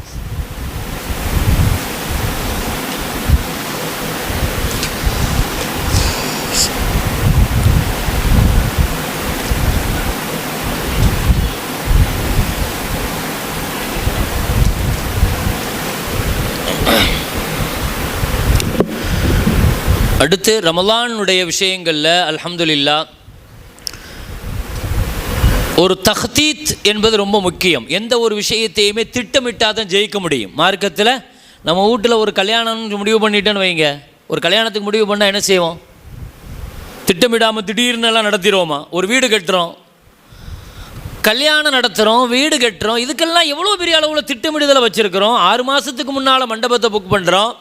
அடுத்து ரமலானுடைய விஷயங்களில் அல்ஹம்துலில்லாஹ் ஒரு தஹ்தீத் என்பது ரொம்ப முக்கியம். எந்த ஒரு விஷயத்தையுமே திட்டமிட்டால் தான் ஜெயிக்க முடியும். மார்க்கத்தில் நம்ம வீட்டில் ஒரு கல்யாணம்னு முடிவு பண்ணிட்டேன்னு வைங்க, ஒரு கல்யாணத்துக்கு முடிவு பண்ணால் என்ன செய்வோம்? திட்டமிடாமல் திடீர்னு எல்லாம் நடத்திடுவோமா? ஒரு வீடு கட்டுறோம், கல்யாணம் நடத்துகிறோம், வீடு கட்டுறோம், இதுக்கெல்லாம் எவ்வளோ பெரிய அளவில் திட்டமிடுதலை வச்சுருக்கிறோம். 6 மாதத்துக்கு முன்னால் மண்டபத்தை புக் பண்ணுறோம்,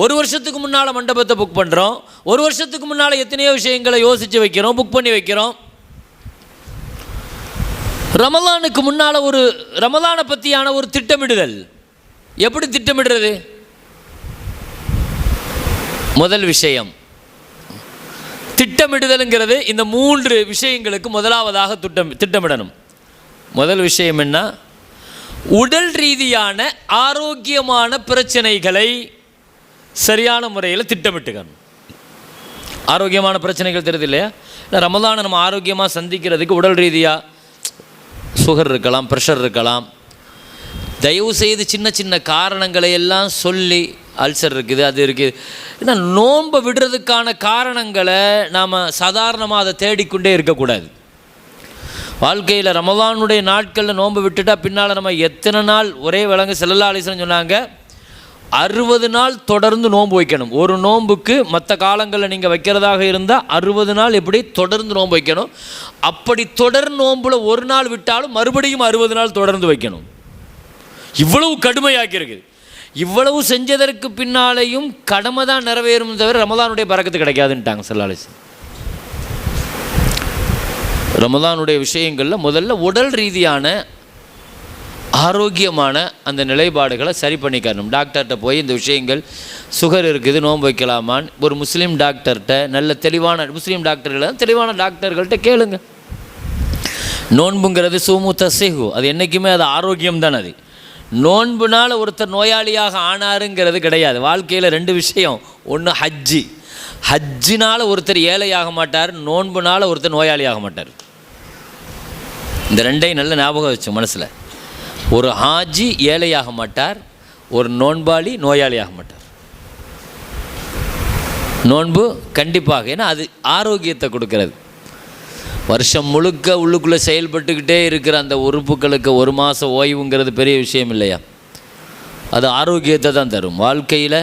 1 வருஷத்துக்கு முன்னால் மண்டபத்தை புக் பண்ணுறோம், 1 வருஷத்துக்கு முன்னால் எத்தனையோ விஷயங்களை யோசித்து வைக்கிறோம், புக் பண்ணி வைக்கிறோம். ரமலானுக்கு முன்னால் ஒரு ரமலானை பற்றியான ஒரு திட்டமிடுதல். எப்படி திட்டமிடுறது? முதல் விஷயம் திட்டமிடுதலுங்கிறது இந்த 3 விஷயங்களுக்கு முதலாவதாக திட்டமிடணும். முதல் விஷயம் என்ன? உடல் ரீதியான ஆரோக்கியமான பிரச்சனைகளை சரியான முறையில் திட்டமிட்டுக்கணும். ஆரோக்கியமான பிரச்சனைகள் தெரியுது இல்லையா? ரமலானை நம்ம ஆரோக்கியமாக சந்திக்கிறதுக்கு உடல் ரீதியாக சுகர் இருக்கலாம், ப்ரெஷர் இருக்கலாம். தயவு செய்து சின்ன சின்ன காரணங்களை எல்லாம் சொல்லி அல்சர் இருக்குது, அது இருக்குது, ஏன்னா நோன்பை விடுறதுக்கான காரணங்களை நாம் சாதாரணமாக அதை தேடிக்கொண்டே இருக்கக்கூடாது. வாழ்க்கையில் ரமலானுடைய நாட்களில் நோன்பு விட்டுட்டா பின்னால் நம்ம எத்தனை நாள் ஒரே விலங்கு ஸல்லல்லாஹு அலைஹி வஸல்லம் சொன்னாங்க, 60 நாள் தொடர்ந்து நோன்பு வைக்கணும். ஒரு நோன்புக்கு மற்ற காலங்களில் நீங்கள் வைக்கிறதாக இருந்தால் 60 நாள் எப்படி தொடர்ந்து நோன்பு வைக்கணும். அப்படி தொடர் நோன்புல ஒரு நாள் விட்டாலும் மறுபடியும் 60 நாள் தொடர்ந்து வைக்கணும். இவ்வளவு கடுமையாக்கியிருக்கு. இவ்வளவு செஞ்சதற்கு பின்னாலேயும் கடமை தான் நிறைவேறும் தவிர ரமலானுடைய பரக்கத்து கிடைக்காதுன்ட்டாங்க ஸல்லல்லாஹு அலைஹி வஸல்லம். ரமலானுடைய விஷயங்களில் முதல்ல உடல் ரீதியான ஆரோக்கியமான அந்த நிலைப்பாடுகளை சரி பண்ணிக்கணும். டாக்டர்கிட்ட போய் இந்த விஷயங்கள் சுகர் இருக்குது நோன்பு வைக்கலாமான்னு ஒரு முஸ்லீம் டாக்டர்கிட்ட, நல்ல தெளிவான முஸ்லீம் டாக்டர்களை தெளிவான டாக்டர்கள்ட்ட கேளுங்க. நோன்புங்கிறது சூமு தசிஹு, அது என்றைக்குமே அது ஆரோக்கியம் தான். அது நோன்புனால் ஒருத்தர் நோயாளியாக ஆனாருங்கிறது கிடையாது. வாழ்க்கையில் 2 விஷயம், ஒன்று ஹஜ்ஜினால் ஒருத்தர் ஏழையாக மாட்டார், நோன்புனால் ஒருத்தர் நோயாளியாக மாட்டார். இந்த 2ஐயும் நல்ல ஞாபகம் வச்சு மனசில். ஒரு ஹாஜி ஏழையாக மாட்டார், ஒரு நோன்பாளி நோயாளியாக மாட்டார். நோன்பு கண்டிப்பாக, ஏன்னா அது ஆரோக்கியத்தை கொடுக்கிறது. வருஷம் முழுக்க உள்ளுக்குள்ளே செயல்பட்டுக்கிட்டே இருக்கிற அந்த உறுப்புகளுக்கு 1 மாதம் ஓய்வுங்கிறது பெரிய விஷயம் இல்லையா? அது ஆரோக்கியத்தை தான் தரும். வாழ்க்கையில்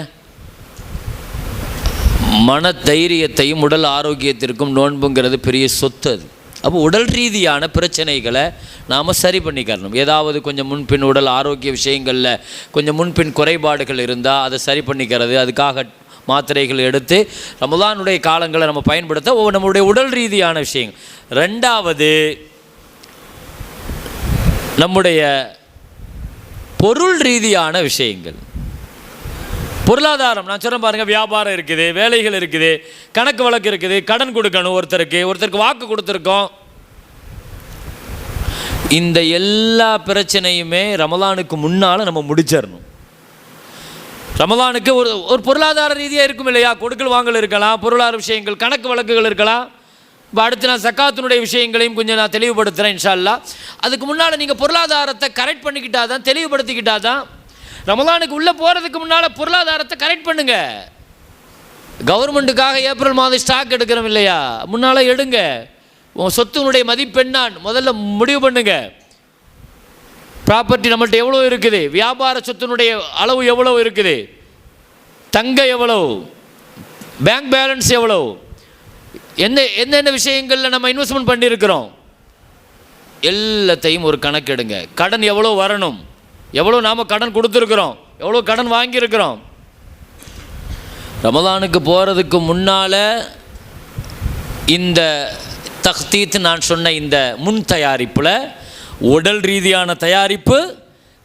மன தைரியத்தையும் உடல் ஆரோக்கியத்திற்கும் நோன்புங்கிறது பெரிய சொத்து. அது அப்போ உடல் ரீதியான பிரச்சனைகளை நாம் சரி பண்ணிக்கணும். ஏதாவது கொஞ்சம் முன்பின் உடல் ஆரோக்கிய விஷயங்களில் கொஞ்சம் முன்பின் குறைபாடுகள் இருந்தால் அதை சரி பண்ணிக்கிறது, அதுக்காக மாத்திரைகள் எடுத்து ரமலானுடைய காலங்களை நம்ம பயன்படுத்த நம்முடைய உடல் ரீதியான விஷயங்கள். 2வது நம்முடைய பொருள் ரீதியான விஷயங்கள். பொருளாதாரம் நான் சொல்கிறேன் பாருங்கள், வியாபாரம் இருக்குது, வேலைகள் இருக்குது, கணக்கு வழக்கு இருக்குது, கடன் கொடுக்கணும், ஒருத்தருக்கு வாக்கு கொடுத்துருக்கோம். இந்த எல்லா பிரச்சனையுமே ரமலானுக்கு முன்னால் நம்ம முடிச்சிடணும். ரமலானுக்கு ஒரு பொருளாதார ரீதியாக இருக்கும் இல்லையா? கொடுக்கல் வாங்கல் இருக்கலாம், பொருளாதார விஷயங்கள், கணக்கு வழக்குகள் இருக்கலாம். இப்போ அடுத்து நான் சக்காத்தினுடைய விஷயங்களையும் கொஞ்சம் நான் தெளிவுபடுத்துகிறேன் இன்ஷா அல்லாஹ். அதுக்கு முன்னால் நீங்கள் பொருளாதாரத்தை கரெக்ட் பண்ணிக்கிட்டா தான், தெளிவுபடுத்திக்கிட்டா தான். ரமலானுக்கு உள்ளே போகிறதுக்கு முன்னால் பொருளாதாரத்தை கரெக்ட் பண்ணுங்க. கவர்மெண்ட்டுக்காக ஏப்ரல் மாதம் ஸ்டாக் எடுக்கிறோம் இல்லையா? முன்னால் எடுங்க. உங்கள் சொத்துனுடைய மதிப்பெண்ணான் முதல்ல முடிவு பண்ணுங்க. ப்ராப்பர்ட்டி நம்மள்ட்ட எவ்வளோ இருக்குது, வியாபார சொத்தினுடைய அளவு எவ்வளோ இருக்குது, தங்கம் எவ்வளோ, பேங்க் பேலன்ஸ் எவ்வளோ, என்னென்ன விஷயங்களில் நம்ம இன்வெஸ்ட்மெண்ட் பண்ணியிருக்கிறோம், எல்லாத்தையும் ஒரு கணக்கு எடுங்க. கடன் எவ்வளோ வரணும், எவ்வளோ நாம் கடன் கொடுத்துருக்குறோம், எவ்வளோ கடன் வாங்கியிருக்கிறோம். ரமலானுக்கு போகிறதுக்கு முன்னால் இந்த தக்தீத் நான் சொன்ன இந்த முன் தயாரிப்பில் உடல் ரீதியான தயாரிப்பு,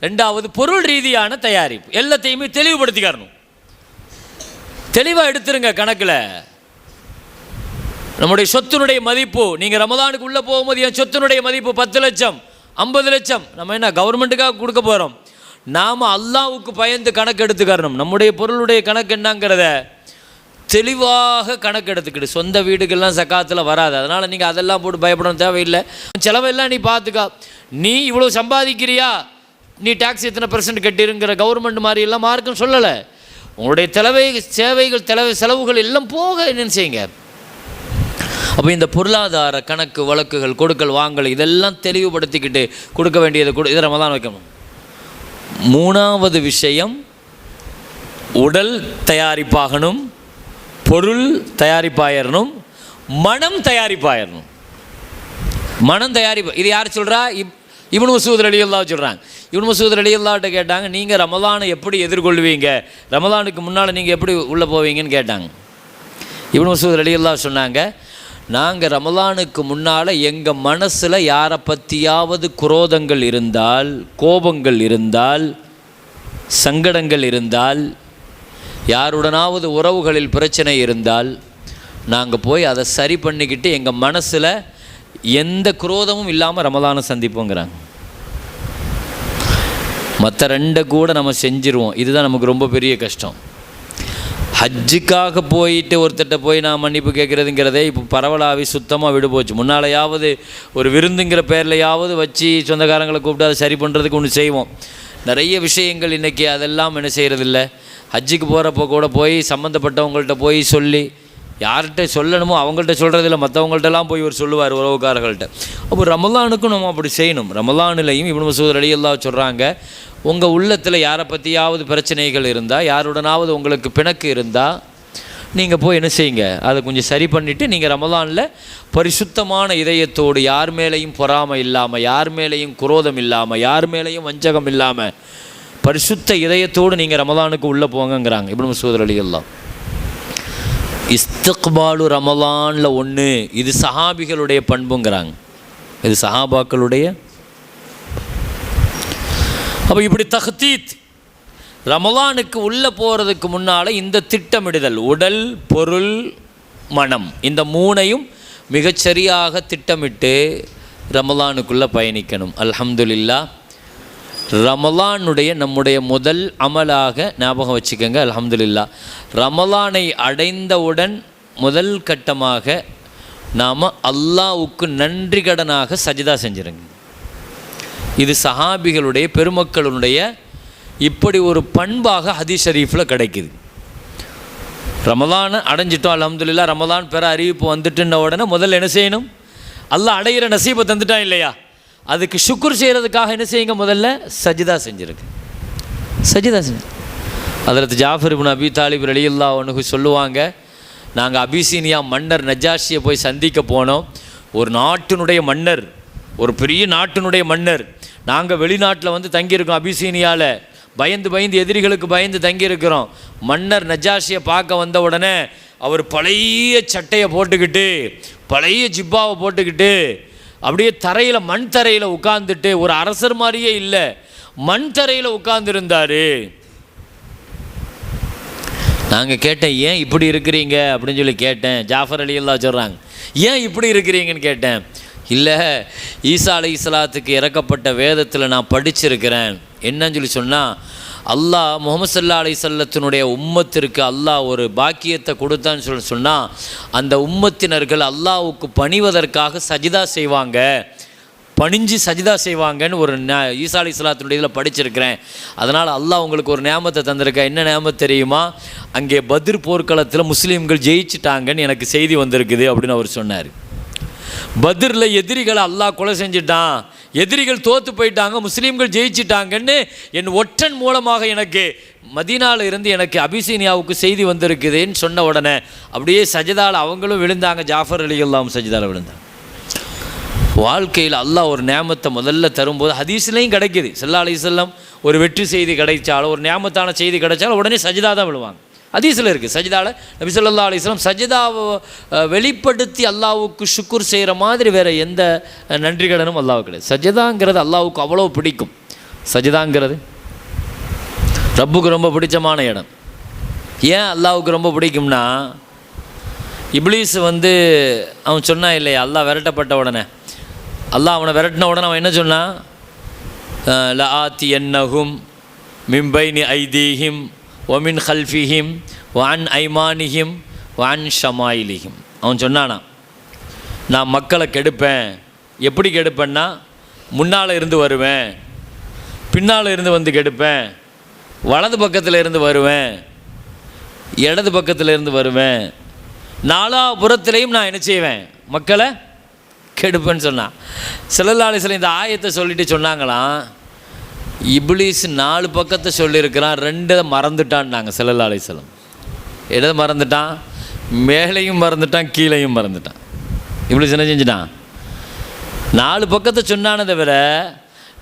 2வது பொருள் ரீதியான தயாரிப்பு, எல்லாத்தையுமே தெளிவுபடுத்திக்கணும். தெளிவாக எடுத்துருங்க கணக்கில். நம்முடைய சொத்தினுடைய மதிப்பு, நீங்கள் ரமலானுக்கு உள்ளே போகும்போது என் சொத்தினுடைய மதிப்பு 10 லட்சம் 50 லட்சம், நம்ம என்ன கவர்மெண்ட்டுக்காக கொடுக்க போகிறோம்? நாம் அல்லாஹ்வுக்கு பயந்து கணக்கு எடுத்துக்கறணும். நம்முடைய பொருளுடைய கணக்கு என்னங்கிறத தெளிவாக கணக்கு எடுத்துக்கிட்டு. சொந்த வீடுகள்லாம் சக்காத்தில் வராது, அதனால் நீங்கள் அதெல்லாம் போட்டு பயப்படணும் தேவையில்லை. செலவெல்லாம் நீ பார்த்துக்கா. நீ இவ்வளோ சம்பாதிக்கிறியா, நீ டேக்ஸ் எத்தனை % கட்டிருங்கிற கவர்மெண்ட் மாதிரி எல்லாம் மார்க்குன்னு சொல்லலை. உங்களுடைய செலவுகள் எல்லாம் போக என்னென்னு செய்யுங்க. அப்போ இந்த பொருளாதார கணக்கு வழக்குகள், கொடுக்கல் வாங்கல், இதெல்லாம் தெளிவுபடுத்திக்கிட்டு கொடுக்க வேண்டியதை இதை ரமலான் வைக்கணும். 3வது விஷயம் உடல் தயாரிப்பாகணும், பொருள் தயாரிப்பாயிரணும், மனம் தயாரிப்பாயிரணும். மனம் தயாரிப்பு இது யார் சொல்கிறா? இப்னு மஸ்ஊத் ரலியல்லாஹு சொல்கிறாங்க. இப்னு மஸ்ஊத் ரலியல்லாஹுட்ட கேட்டாங்க, நீங்கள் ரமலானை எப்படி எதிர்கொள்வீங்க, ரமலானுக்கு முன்னால் நீங்கள் எப்படி உள்ளே போவீங்கன்னு கேட்டாங்க. இப்னு மஸ்ஊத் ரலியல்லாஹு சொன்னாங்க, நாங்கள் ரமலானுக்கு முன்னால் எங்கள் மனசில் யாரை பற்றியாவது குரோதங்கள் இருந்தால், கோபங்கள் இருந்தால், சங்கடங்கள் இருந்தால், யாருடனாவது உறவுகளில் பிரச்சனை இருந்தால், நாங்கள் போய் அதை சரி பண்ணிக்கிட்டு எங்கள் மனசில் எந்த குரோதமும் இல்லாமல் ரமலானை சந்திப்போங்கிறாங்க. மற்ற ரெண்டை கூட நம்ம செஞ்சிருவோம். இதுதான் நமக்கு ரொம்ப பெரிய கஷ்டம். ஹஜ்ஜுக்காக போயிட்டு ஒருத்தட்ட போய் நான் மன்னிப்பு கேட்குறதுங்கிறதே இப்போ பரவலாகவே சுத்தமாக விடு போச்சு. முன்னாலையாவது ஒரு விருந்துங்கிற பேர்லையாவது வச்சு சொந்தக்காரங்களை கூப்பிட்டு அதை சரி பண்ணுறதுக்கு ஒன்று செய்வோம். நிறைய விஷயங்கள் இன்றைக்கி அதெல்லாம் என்ன செய்கிறதில்ல. ஹஜ்ஜுக்கு போகிறப்போ கூட போய் சம்மந்தப்பட்டவங்கள்ட்ட போய் சொல்லி, யார்கிட்ட சொல்லணுமோ அவங்கள்ட்ட சொல்கிறதில்ல, மற்றவங்கள்ட்டெல்லாம் போய் ஒரு சொல்லுவார் உறவுக்காரர்கள்ட்ட. அப்போ ரமலானுக்கும் நம்ம அப்படி செய்யணும். ரமலானுலையும் இப்னு மஸ்ஊத் ரலியல்லாஹு சொல்கிறாங்க, உங்கள் உள்ளத்தில் யாரை பற்றியாவது பிரச்சனைகள் இருந்தால், யாருடனாவது உங்களுக்கு பிணக்கு இருந்தால், நீங்கள் போய் என்ன செய்யுங்க, அதை கொஞ்சம் சரி பண்ணிவிட்டு நீங்கள் ரமலானில் பரிசுத்தமான இதயத்தோடு, யார் மேலேயும் பொறாமை இல்லாமல், யார் மேலேயும் குரோதம் இல்லாமல், யார் மேலேயும் வஞ்சகம் இல்லாமல், பரிசுத்த இதயத்தோடு நீங்கள் ரமலானுக்கு உள்ளே போங்கங்கிறாங்க இப்னு மஸ்ஊத் ரலியல்லாஹு. இஸ்திக்பாலு ரமலானில் ஒன்று, இது சஹாபிகளுடைய பண்புங்கிறாங்க. இது சஹாபாக்களுடைய. அப்போ இப்படி தஹ்தீத் ரமலானுக்கு உள்ளே போகிறதுக்கு முன்னால் இந்த திட்டமிடுதல், உடல், பொருள், மனம், இந்த மூணையும் மிகச்சரியாக திட்டமிட்டு ரமலானுக்குள்ளே பயணிக்கணும். அல்ஹம்துலில்லாஹ், ரமலானுடைய நம்முடைய முதல் அமலாக ஞாபகம் வச்சுக்கோங்க. அல்ஹம்துலில்லாஹ், ரமலானை அடைந்தவுடன் முதல் கட்டமாக நாம் அல்லாஹ்வுக்கு நன்றி கடனாக சஜிதா செஞ்சிருங்க. இது சஹாபிகளுடைய பெருமக்களுடைய இப்படி ஒரு பண்பாக ஹதீஸ் ஷரீஃபில் கிடைக்குது. ரமலானை அடைஞ்சிட்டோம், அல்ஹம்துலில்லாஹ், ரமலான் பெற அறிவிப்பு வந்துட்டுன்ன உடனே முதல்ல என்ன செய்யணும்? அல்லாஹ் அடைகிற நசீபை தந்துட்டான் இல்லையா, அதுக்கு ஷுக்குர் செய்கிறதுக்காக என்ன செய்யுங்க, முதல்ல சஜிதா செஞ்சுருக்கு. சஜிதா செஞ்சு ஹஜ்ரத் ஜாஃபர் இப்னு அபி தாலிப் ரலியல்லாஹு அன்ஹு சொல்லுவாங்க, நாங்கள் அபிசீனியா மன்னர் நஜாஷியை போய் சந்திக்க போனோம். ஒரு நாட்டினுடைய மன்னர், ஒரு பெரிய நாட்டினுடைய மன்னர். நாங்கள் வெளிநாட்டில் வந்து தங்கியிருக்கோம், அபிசீனியாவில் பயந்து எதிரிகளுக்கு பயந்து தங்கியிருக்கிறோம். மன்னர் நஜாஷியை பார்க்க வந்த உடனே அவர் பழைய சட்டையை போட்டுக்கிட்டு, பழைய ஜிப்பாவை போட்டுக்கிட்டு, அப்படியே தரையில், மண் தரையில் உட்கார்ந்துட்டு, ஒரு அரசர் மாதிரியே இல்லை, மண் தரையில் உட்கார்ந்துருந்தார். நாங்கள் கேட்டேன், ஏன் இப்படி இருக்கிறீங்க அப்படின்னு சொல்லி கேட்டேன். ஜாஃபர் ரலியல்லாஹு சொல்கிறாங்க, ஏன் இப்படி இருக்கிறீங்கன்னு கேட்டேன். இல்லை, ஈசா அலைஹிஸ்ஸலாத்துக்கு இறக்கப்பட்ட வேதத்தில் நான் படிச்சிருக்கிறேன். என்னன்னு சொல்லி சொன்னால், அல்லாஹ் முஹம்மது ஸல்லல்லாஹு அலைஹி வஸல்லத்தினுடைய உம்மத்திற்கு அல்லாஹ் ஒரு பாக்கியத்தை கொடுத்தான்னு சொன்னால், அந்த உம்மத்தினர்கள் அல்லாஹ்வுக்கு பணிவதற்காக சஜிதா செய்வாங்க, பணிஞ்சு சஜிதா செய்வாங்கன்னு ஒரு ஈசா அலைஹிஸ்ஸலாத்தினுடைய இதில் படிச்சிருக்கிறேன். அதனால் அல்லாஹ் உங்களுக்கு ஒரு நியாமத்தை தந்திருக்கா. என்ன நியாமத் தெரியுமா? அங்கே பத்ர் போர்க்களத்தில் முஸ்லீம்கள் ஜெயிச்சிட்டாங்கன்னு எனக்கு செய்தி வந்திருக்குது அப்படின்னு அவர் சொன்னார். பத்ரில் எதிரிகளை அல்லாஹ் கொலை செஞ்சிட்டான், எதிரிகள் தோற்று போயிட்டாங்க, முஸ்லீம்கள் ஜெயிச்சிட்டாங்கன்னு என் ஒற்றன் மூலமாக எனக்கு மதீனாவில் இருந்து எனக்கு அபிசீனியாவுக்கு செய்தி வந்திருக்குதுன்னு சொன்ன உடனே அப்படியே சஜிதாவில் அவங்களும் விழுந்தாங்க. ஜாஃபர் ரலியல்லாஹு சஜிதாவில் விழுந்தாங்க. வாழ்க்கையில் அல்லாஹ் ஒரு நியாமத்தை முதல்ல தரும்போது ஹதீஸ்லையும் கிடைக்கிது. ஸல்லல்லாஹு அலைஹி வஸல்லம் ஒரு வெற்றி செய்தி கிடைச்சாலும், ஒரு நியாமத்தான செய்தி கிடைச்சாலும் உடனே சஜிதா தான் விழுவாங்க. ஹதீஸில் இருக்குது. சஜிதாவில் நபி ஸல்லல்லாஹு அலைஹி வஸல்லம் சஜிதாவை வெளிப்படுத்தி அல்லாஹ்வுக்கு ஷுக்குர் செய்கிற மாதிரி வேறு எந்த நன்றி கடனும் அல்லாஹ்வுக்கு கிடையாது. சஜிதாங்கிறது அல்லாஹ்வுக்கு அவ்வளோ பிடிக்கும். சஜிதாங்கிறது ரப்புக்கு ரொம்ப பிடிச்சமான இடம். ஏன் அல்லாஹ்வுக்கு ரொம்ப பிடிக்கும்னா, இப்லீஸ் வந்து அவன் சொன்னான் இல்லையா, அல்லாஹ் விரட்டப்பட்ட உடனே, அல்லாஹ் அவனை விரட்டின உடனே அவன் என்ன சொன்னான்? லஆத்தி என்னஹும் மின் பைனி ஐதீஹிம் ஒமின் ஹல்ஃபிஹிம் வான் ஐமானிஹிம் வான் ஷமாயிலிஹிம். அவன் சொன்னானா, நான் மக்களை கெடுப்பேன். எப்படி கெடுப்பேன்னா, முன்னால் இருந்து வருவேன், பின்னால் இருந்து வந்து கெடுப்பேன், வலது பக்கத்தில் இருந்து வருவேன், இடது பக்கத்தில் இருந்து வருவேன், நாலாபுரத்திலையும் நான் என்ன செய்வேன், மக்களை கெடுப்பேன்னு சொன்னான். ஸல்லல்லாஹு அலைஹி வஸல்லம் இந்த ஆயத்தை சொல்லிட்டு சொன்னாங்களாம், இப்லீஸ் 4 பக்கத்தை சொல்லியிருக்கிறான், 2 மறந்துட்டான்னாங்க ஸல்லல்லாஹு அலைஹி வஸல்லம். எதை மறந்துட்டான்? மேலையும் மறந்துட்டான், கீழையும் மறந்துட்டான். இப்லீஸ் என்ன செஞ்சுட்டான்? 4 பக்கத்தை சொன்னானே தவிர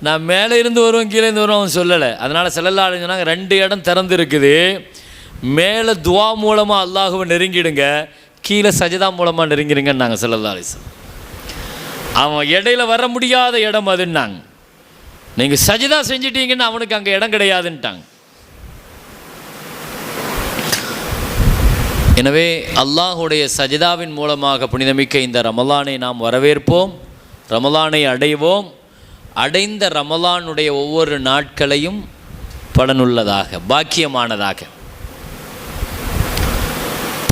நான் மேலே இருந்து வருவேன் கீழே இருந்து வருவேன் அவன் சொல்லலை. அதனால் ஸல்லல்லாஹு அலைஹி சொன்னாங்க 2 இடம் திறந்து இருக்குது, மேலே துவா மூலமாக அல்லாஹுவை நெருங்கிடுங்க, கீழே சஜதா மூலமாக நெருங்கிடுங்கன்னாங்க ஸல்லல்லாஹு அலைஹி வஸல்லம். அவன் இடையில வர முடியாத இடம் அதுன்னாங்க. நீங்கள் சஜதா செஞ்சிட்டீங்கன்னா அவனுக்கு அங்கே இடம் கிடையாதுன்ட்டாங்க. எனவே அல்லாஹுடைய சஜதாவின் மூலமாக புனிதமிக்க இந்த ரமலானை நாம் வரவேற்போம், ரமலானை அடைவோம். அடைந்த ரமலானுடைய ஒவ்வொரு நாட்களையும் பலனுள்ளதாக, பாக்கியமானதாக,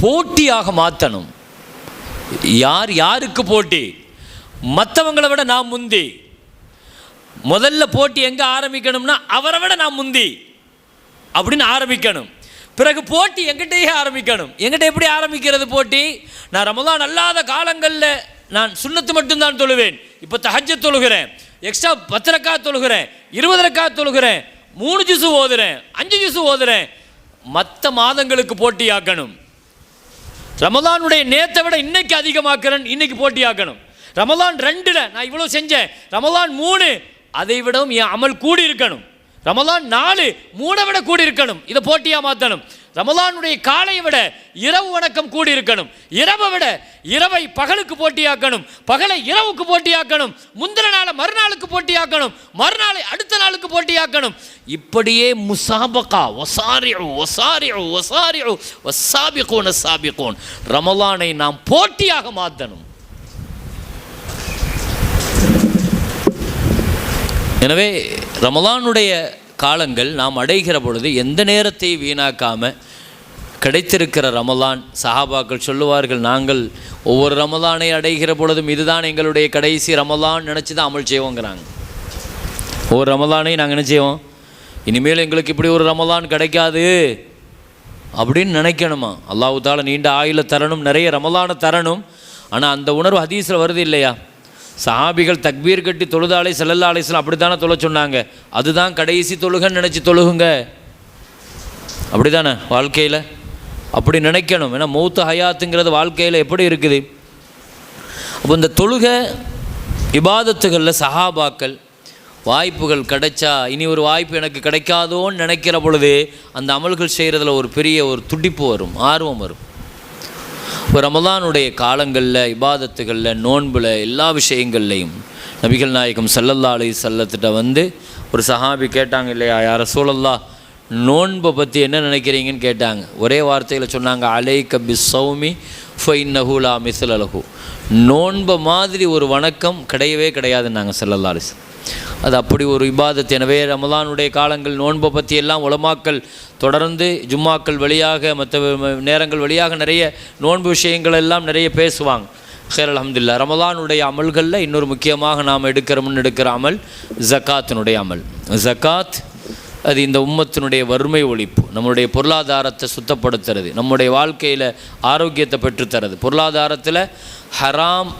போட்டியாக மாற்றணும். யார் யாருக்கு போட்டி? மற்றவங்களை விட நான் முந்தி. முதல்ல போட்டி எங்கே ஆரம்பிக்கணும்னா அவரை விட நான் முந்தி அப்படின்னு ஆரம்பிக்கணும். பிறகு போட்டி எங்கிட்டயே ஆரம்பிக்கணும். எங்கிட்ட எப்படி ஆரம்பிக்கிறது போட்டி? நான் ரமலான் அல்லாத காலங்களில் நான் சுன்னத்து மட்டும்தான் தொழுவேன், இப்போ தஹஜ்ஜத் தொழுகிறேன், எக்ஸ்ட்ரா 10 ரக்காத் தொழுகிறேன், 20 ரக்காத் தொழுகிறேன், 3 ஜுஸு ஓதுறேன், 5 ஜுஸு ஓதுறேன். மற்ற மாதங்களுக்கு போட்டியாக்கணும். ரமலானுடைய நேத்தை விட இன்னைக்கு அதிகமாக்குறேன், இன்னைக்கு போட்டியாக்கணும். ரமலான் 2ல் நான் இவ்வளோ செஞ்சேன், ரமலான் 3 அதை விடவும் என் அமல் கூடி இருக்கணும். ரமலான் 4 3 விட கூடி இருக்கணும். இதை போட்டியாக மாற்றணும். ரமலானுடைய காலையை விட இரவு வணக்கம் கூடி இருக்கணும். இரவை விட இரவை பகலுக்கு போட்டியாக்கணும், பகலை இரவுக்கு போட்டியாக்கணும், முந்தின நாளை மறுநாளுக்கு போட்டியாக்கணும், மறுநாளை அடுத்த நாளுக்கு போட்டியாக்கணும். இப்படியே முசாபகா வசாரிஉ வசாரிஉ வசாரிஉ வஸ்ஸாபிகூன ஸாபிகூன், ரமலானை நாம் போட்டியாக மாற்றணும். எனவே ரமலானுடைய காலங்கள் நாம் அடைகிற பொழுது எந்த நேரத்தை வீணாக்காமல் கிடைத்திருக்கிற ரமலான், சஹாபாக்கள் சொல்லுவார்கள், நாங்கள் ஒவ்வொரு ரமலானை அடைகிற பொழுதும் இதுதான் எங்களுடைய கடைசி ரமலான் நினச்சி தான் அமல் செய்வோங்கிறாங்க. ஒவ்வொரு ரமலானையும் நாங்கள் என்ன செய்வோம், இனிமேல் எங்களுக்கு இப்படி ஒரு ரமலான் கிடைக்காது அப்படின்னு நினைக்கணுமா? அல்லாஹ் தஆலா நீண்ட ஆயுளை தரணும், நிறைய ரமலானை தரணும். ஆனால் அந்த உணர்வு ஹதீஸில் வருது இல்லையா? சஹாபிகள் தக்பீர் கட்டி தொழுதாலே ஸல்லல்லாஹு அலைஹி வஸல்லம் அப்படி தானே தொழ சொன்னாங்க. அதுதான் கடைசி தொழுகன்னு நினச்சி தொழுகுங்க. அப்படி தானே வாழ்க்கையில் அப்படி நினைக்கணும். ஏன்னா மௌத்து ஹயாத்துங்கிறது வாழ்க்கையில் எப்படி இருக்குது? அப்போ இந்த தொழுகை இபாதத்துகளில் சஹாபாக்கள் வாய்ப்புகள் கிடைச்சா, இனி ஒரு வாய்ப்பு எனக்கு கிடைக்காதோன்னு நினைக்கிற பொழுது அந்த அமல்கள் செய்கிறதுல ஒரு பெரிய ஒரு துடிப்பு வரும், ஆர்வம் வரும். இப்போ ரமலானுடைய காலங்களில் இபாதத்துகளில் நோன்பில் எல்லா விஷயங்கள்லையும் நபிகள் நாயகம் ஸல்லல்லாஹு அலைஹி வஸல்லத்திட்ட ஒரு சஹாபி கேட்டாங்க இல்லையா, யா ரசூலல்லாஹ் நோன்பை பற்றி என்ன நினைக்கிறீங்கன்னு கேட்டாங்க. ஒரே வார்த்தையில் சொன்னாங்க, அலைக பிஸ்ஸௌமி ஃபஇன்னஹு லா மிஸ்ல லஹு. நோன்பை மாதிரி ஒரு வணக்கம் கிடையவே கிடையாதுன்னாங்க ஸல்லல்லாஹு அலைஹி வஸல்லம். அது அப்படி ஒரு இபாதத். எனவே ரமலானுடைய காலங்கள் நோன்பை பற்றி எல்லாம் உலமாக்கள் தொடர்ந்து ஜும்மாக்கள் வழியாக மற்ற நேரங்கள் வழியாக நிறைய நோன்பு விஷயங்கள் எல்லாம் நிறைய பேசுவாங்க. ஹைர் அல்ஹம்துலில்லாஹ். ரமலானுடைய அமல்களில் இன்னொரு முக்கியமாக நாம் எடுக்கிற அமல் ஜக்காத்தினுடைய அமல். ஜக்காத் அது இந்த உம்மத்தினுடைய வறுமை ஒழிப்பு, நம்முடைய பொருளாதாரத்தை சுத்தப்படுத்துறது, நம்முடைய வாழ்க்கையில் ஆரோக்கியத்தை பெற்றுத்தரது. பொருளாதாரத்தில் ஹராம்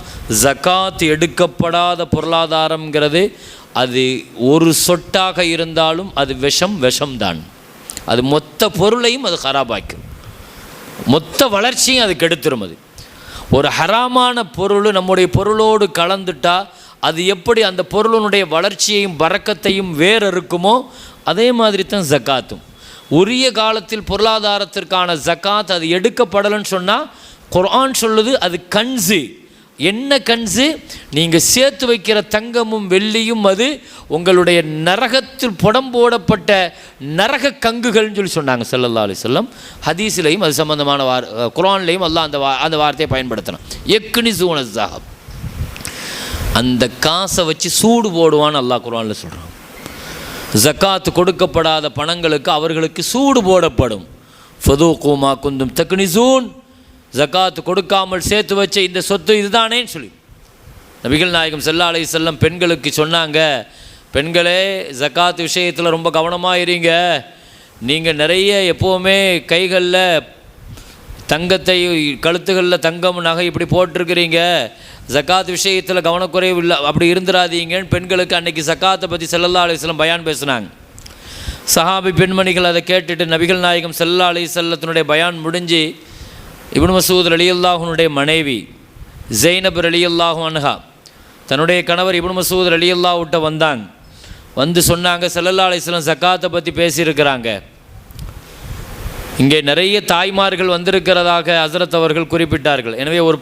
ஜக்காத் எடுக்கப்படாத பொருளாதாரங்கிறது அது ஒரு சொட்டாக இருந்தாலும் அது விஷம்தான். அது மொத்த பொருளையும் அது ஹராபாக்கும், மொத்த வளர்ச்சியும் அது கெடுத்துரும். அது ஒரு ஹராமான பொருள் நம்முடைய பொருளோடு கலந்துட்டா அது எப்படி அந்த பொருளினுடைய வளர்ச்சியையும் பரக்கத்தையும் வேறு இருக்குமோ அதே மாதிரி தான் ஜக்காத்தும். உரிய காலத்தில் பொருளாதாரத்திற்கான ஜக்காத் அது எடுக்கப்படலைன்னு சொன்னால் குர்ஆன் சொல்லுது அது கன்ஸு. என்ன கன்ஸு? நீங்கள் சேர்த்து வைக்கிற தங்கமும் வெள்ளியும் அது உங்களுடைய நரகத்தில் புடம் போடப்பட்ட நரக கங்குகள்னு சொல்லி சொன்னாங்க ஸல்லல்லாஹு அலைஹி வஸல்லம். ஹதீஸ்லையும் அது சம்பந்தமான குர்ஆன்லையும் அல்லாஹ் அந்த வார்த்தையை பயன்படுத்தணும். யக்னிஸூன ஸஹப், அந்த காசை வச்சு சூடு போடுவான்னு அல்லாஹ் குர்ஆனில் சொல்கிறான். ஜக்காத் கொடுக்கப்படாத பணங்களுக்கு அவர்களுக்கு சூடு போடப்படும். ஃபதூகு மா குந்தும் தக்னிஸூன், ஜக்காத் கொடுக்காமல் சேர்த்து வச்ச இந்த சொத்து இதுதானேன்னு சொல்லி நபிகள் நாயகம் ஸல்லல்லாஹு அலைஹி வஸல்லம் பெண்களுக்கு சொன்னாங்க, பெண்களே ஜக்காத் விஷயத்தில் ரொம்ப கவனமாக இருங்க. நீங்கள் நிறைய எப்போவுமே கைகளில் தங்கத்தை கழுத்துகளில் தங்கம் நகை இப்படி போட்டிருக்கிறீங்க, ஜக்காத் விஷயத்தில் கவனக்குறைவு இல்லை, அப்படி இருந்துடாதீங்கன்னு பெண்களுக்கு அன்றைக்கி ஜக்காத்தை பற்றி ஸல்லல்லாஹு அலைஹி வஸல்லம் பயான் பேசுனாங்க. சஹாபி பெண்மணிகள் அதை கேட்டுட்டு நபிகள் நாயகம் ஸல்லல்லாஹு அலைஹி வஸல்லத்தினுடைய பயான் முடிஞ்சு இப்னு மஸ்ஊத் ரலியல்லாஹுனுடைய மனைவி ஸைனப் ரலியல்லாஹு அன்ஹா தன்னுடைய கணவர் இப்னு மஸ்ஊத் ரலியல்லாஹுட்ட வந்தாங்க. வந்து சொன்னாங்க, ஸல்லல்லாஹு அலைஹி வஸல்லம் ஜக்காத்தை பற்றி பேசியிருக்கிறாங்க, இங்கே நிறைய தாய்மார்கள் வந்திருக்கிறதாக ஹஸரத் அவர்கள் குறிப்பிட்டார்கள். எனவே ஒரு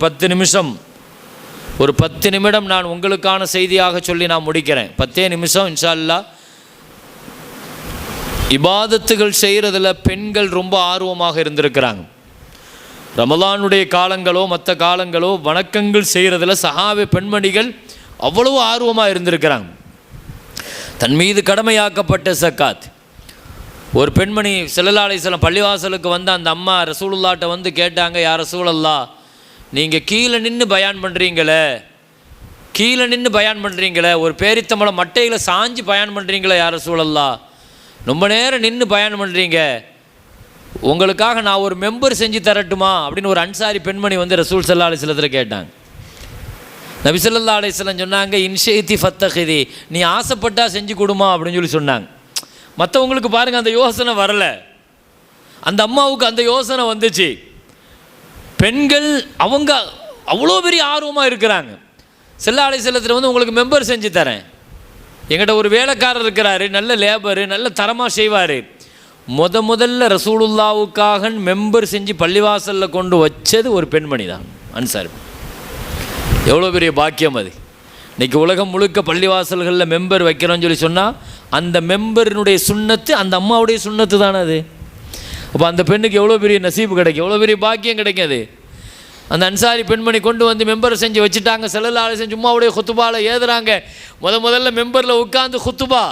10 நிமிடம் நான் உங்களுக்கான செய்தியாக சொல்லி நான் முடிக்கிறேன். 10 நிமிஷம் இன்ஷா அல்லாஹ். இபாதத்துகள் செய்கிறதுல பெண்கள் ரொம்ப ஆர்வமாக இருந்திருக்கிறாங்க. ரமலானுடைய காலங்களோ மற்ற காலங்களோ வணக்கங்கள் செய்கிறதுல சஹாபி பெண்மணிகள் அவ்வளவு ஆர்வமாக இருந்திருக்கிறாங்க. தன் மீது கடமையாக்கப்பட்ட ஜக்காத். ஒரு பெண்மணி ஸல்லல்லாஹு அலைஹி வஸல்லம் பள்ளிவாசலுக்கு வந்து அந்த அம்மா ரசூலுல்லாஹ்ட்ட வந்து கேட்டாங்க, யா ரசூலல்லாஹ், நீங்கள் கீழே நின்று பயான் பண்ணுறீங்களே, ஒரு பேரித்தம்பளம் மட்டையில் சாஞ்சு பயான் பண்ணுறீங்களே யா ரசூலல்லாஹ், ரொம்ப நேரம் நின்று பயான் பண்ணுறீங்க, உங்களுக்காக நான் ஒரு மெம்பர் செஞ்சு தரட்டுமா அப்படின்னு ஒரு அன்சாரி பெண்மணி வந்து ரசூல் ஸல்லல்லாஹு அலைஹி வஸல்லத்தில் கேட்டாங்க. நபி ஸல்லல்லாஹு அலைஹி வஸல்லம் சொன்னாங்க, இன்ஷைதி ஃபத்தஹிதி, நீ ஆசைப்பட்டா செஞ்சு கொடுமா அப்படின்னு சொல்லி சொன்னாங்க. மற்றவங்களுக்கு பாருங்கள் அந்த யோசனை வரலை, அந்த அம்மாவுக்கு அந்த யோசனை வந்துச்சு. பெண்கள் அவங்க அவ்வளோ பெரிய ஆர்வமாக இருக்கிறாங்க. ஸல்லல்லாஹு அலைஹி வஸல்லத்தில் வந்து உங்களுக்கு மெம்பர் செஞ்சு தரேன், எங்கிட்ட ஒரு வேலைக்காரர் இருக்கிறாரு, நல்ல லேபரு, நல்ல தரமாக செய்வார். முதல்ல ரசூலுல்லாவுக்காக மெம்பர் செஞ்சு பள்ளிவாசலில் கொண்டு வச்சது ஒரு பெண்மணி தான், அன்சாரி. எவ்வளோ பெரிய பாக்கியம் அது. இன்றைக்கி உலகம் முழுக்க பள்ளிவாசல்களில் மெம்பர் வைக்கிறோன்னு சொல்லி சொன்னால் அந்த மெம்பரினுடைய சுன்னத்து அந்த அம்மாவுடைய சுன்னத்து தானே அது. அப்போ அந்த பெண்ணுக்கு எவ்வளோ பெரிய நசீபு கிடைக்கும், எவ்வளோ பெரிய பாக்கியம் கிடைக்காது. அந்த அன்சாரி பெண்மணி கொண்டு வந்து மெம்பரை செஞ்சு வச்சுட்டாங்க. ஸல்லல்லாஹு அலைஹி வஸல்லம் ஜும்மாவுடைய குத்துபாவில் ஏதுறாங்க. முதல்ல மெம்பரில் உட்காந்து குத்துபா,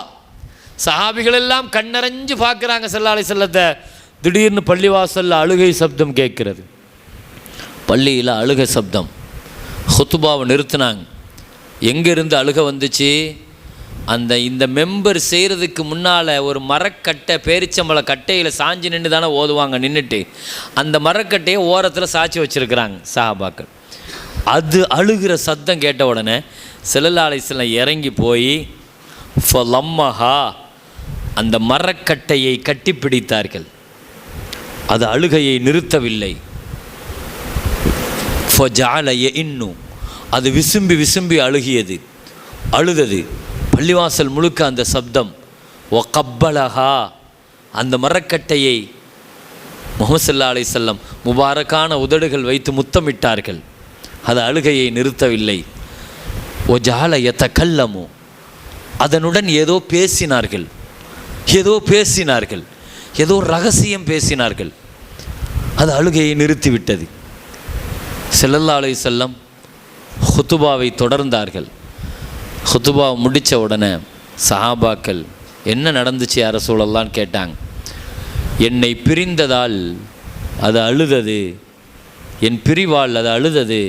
சஹாபிகள் எல்லாம் கண்ணறைஞ்சு பார்க்குறாங்க ஸல்லல்லாஹு அலைஹி வஸல்லத்தை. திடீர்னு பள்ளிவாசலில் அழுகை சப்தம் கேட்குறது. பள்ளியில் அழுகை சப்தம். குத்துபாவை நிறுத்தினாங்க. எங்கேருந்து அழுக வந்துச்சு? இந்த மெம்பர் செய்கிறதுக்கு முன்னால் ஒரு மரக்கட்டை, பேரிச்சம்பள கட்டையில் சாஞ்சி நின்று தானே ஓதுவாங்க, நின்றுட்டு அந்த மரக்கட்டையை ஓரத்தில் சாய்ச்சி வச்சுருக்கிறாங்க சஹாபாக்கள். அது அழுகிற சத்தம் கேட்ட உடனே ஸல்லல்லாஹு அலைஹி வஸல்லம் இறங்கி போய் ஃபலம்மஹா, அந்த மரக்கட்டையை கட்டிப்பிடித்தார்கள். அது அழுகையை நிறுத்தவில்லை. ஃபஜஅல யஇன்னு, அது விசும்பி அழுதது. பள்ளிவாசல் முழுக்க அந்த சப்தம். வகப்பலஹா, அந்த மரக்கட்டையை முஹம்மது ஸல்லல்லாஹு அலைஹி வஸல்லம் முபாரக்கான உதடுகள் வைத்து முத்தமிட்டார்கள். அது அழுகையை நிறுத்தவில்லை. வஜஅல யதகல்லமு, அதனுடன் ஏதோ பேசினார்கள், ஏதோ ரகசியம் பேசினார்கள். அது அழுகையை நிறுத்திவிட்டது. ஸல்லல்லாஹு அலைஹி வஸல்லம் ஹுத்துபாவை தொடர்ந்தார்கள். ஹுத்துபா முடித்த உடனே சஹாபாக்கள் என்ன நடந்துச்சு யா ரசூலல்லாஹ்னு கேட்டாங்க. என்னை பிரிந்ததால் அது அழுதது, என் பிரிவால் அது அழுதது,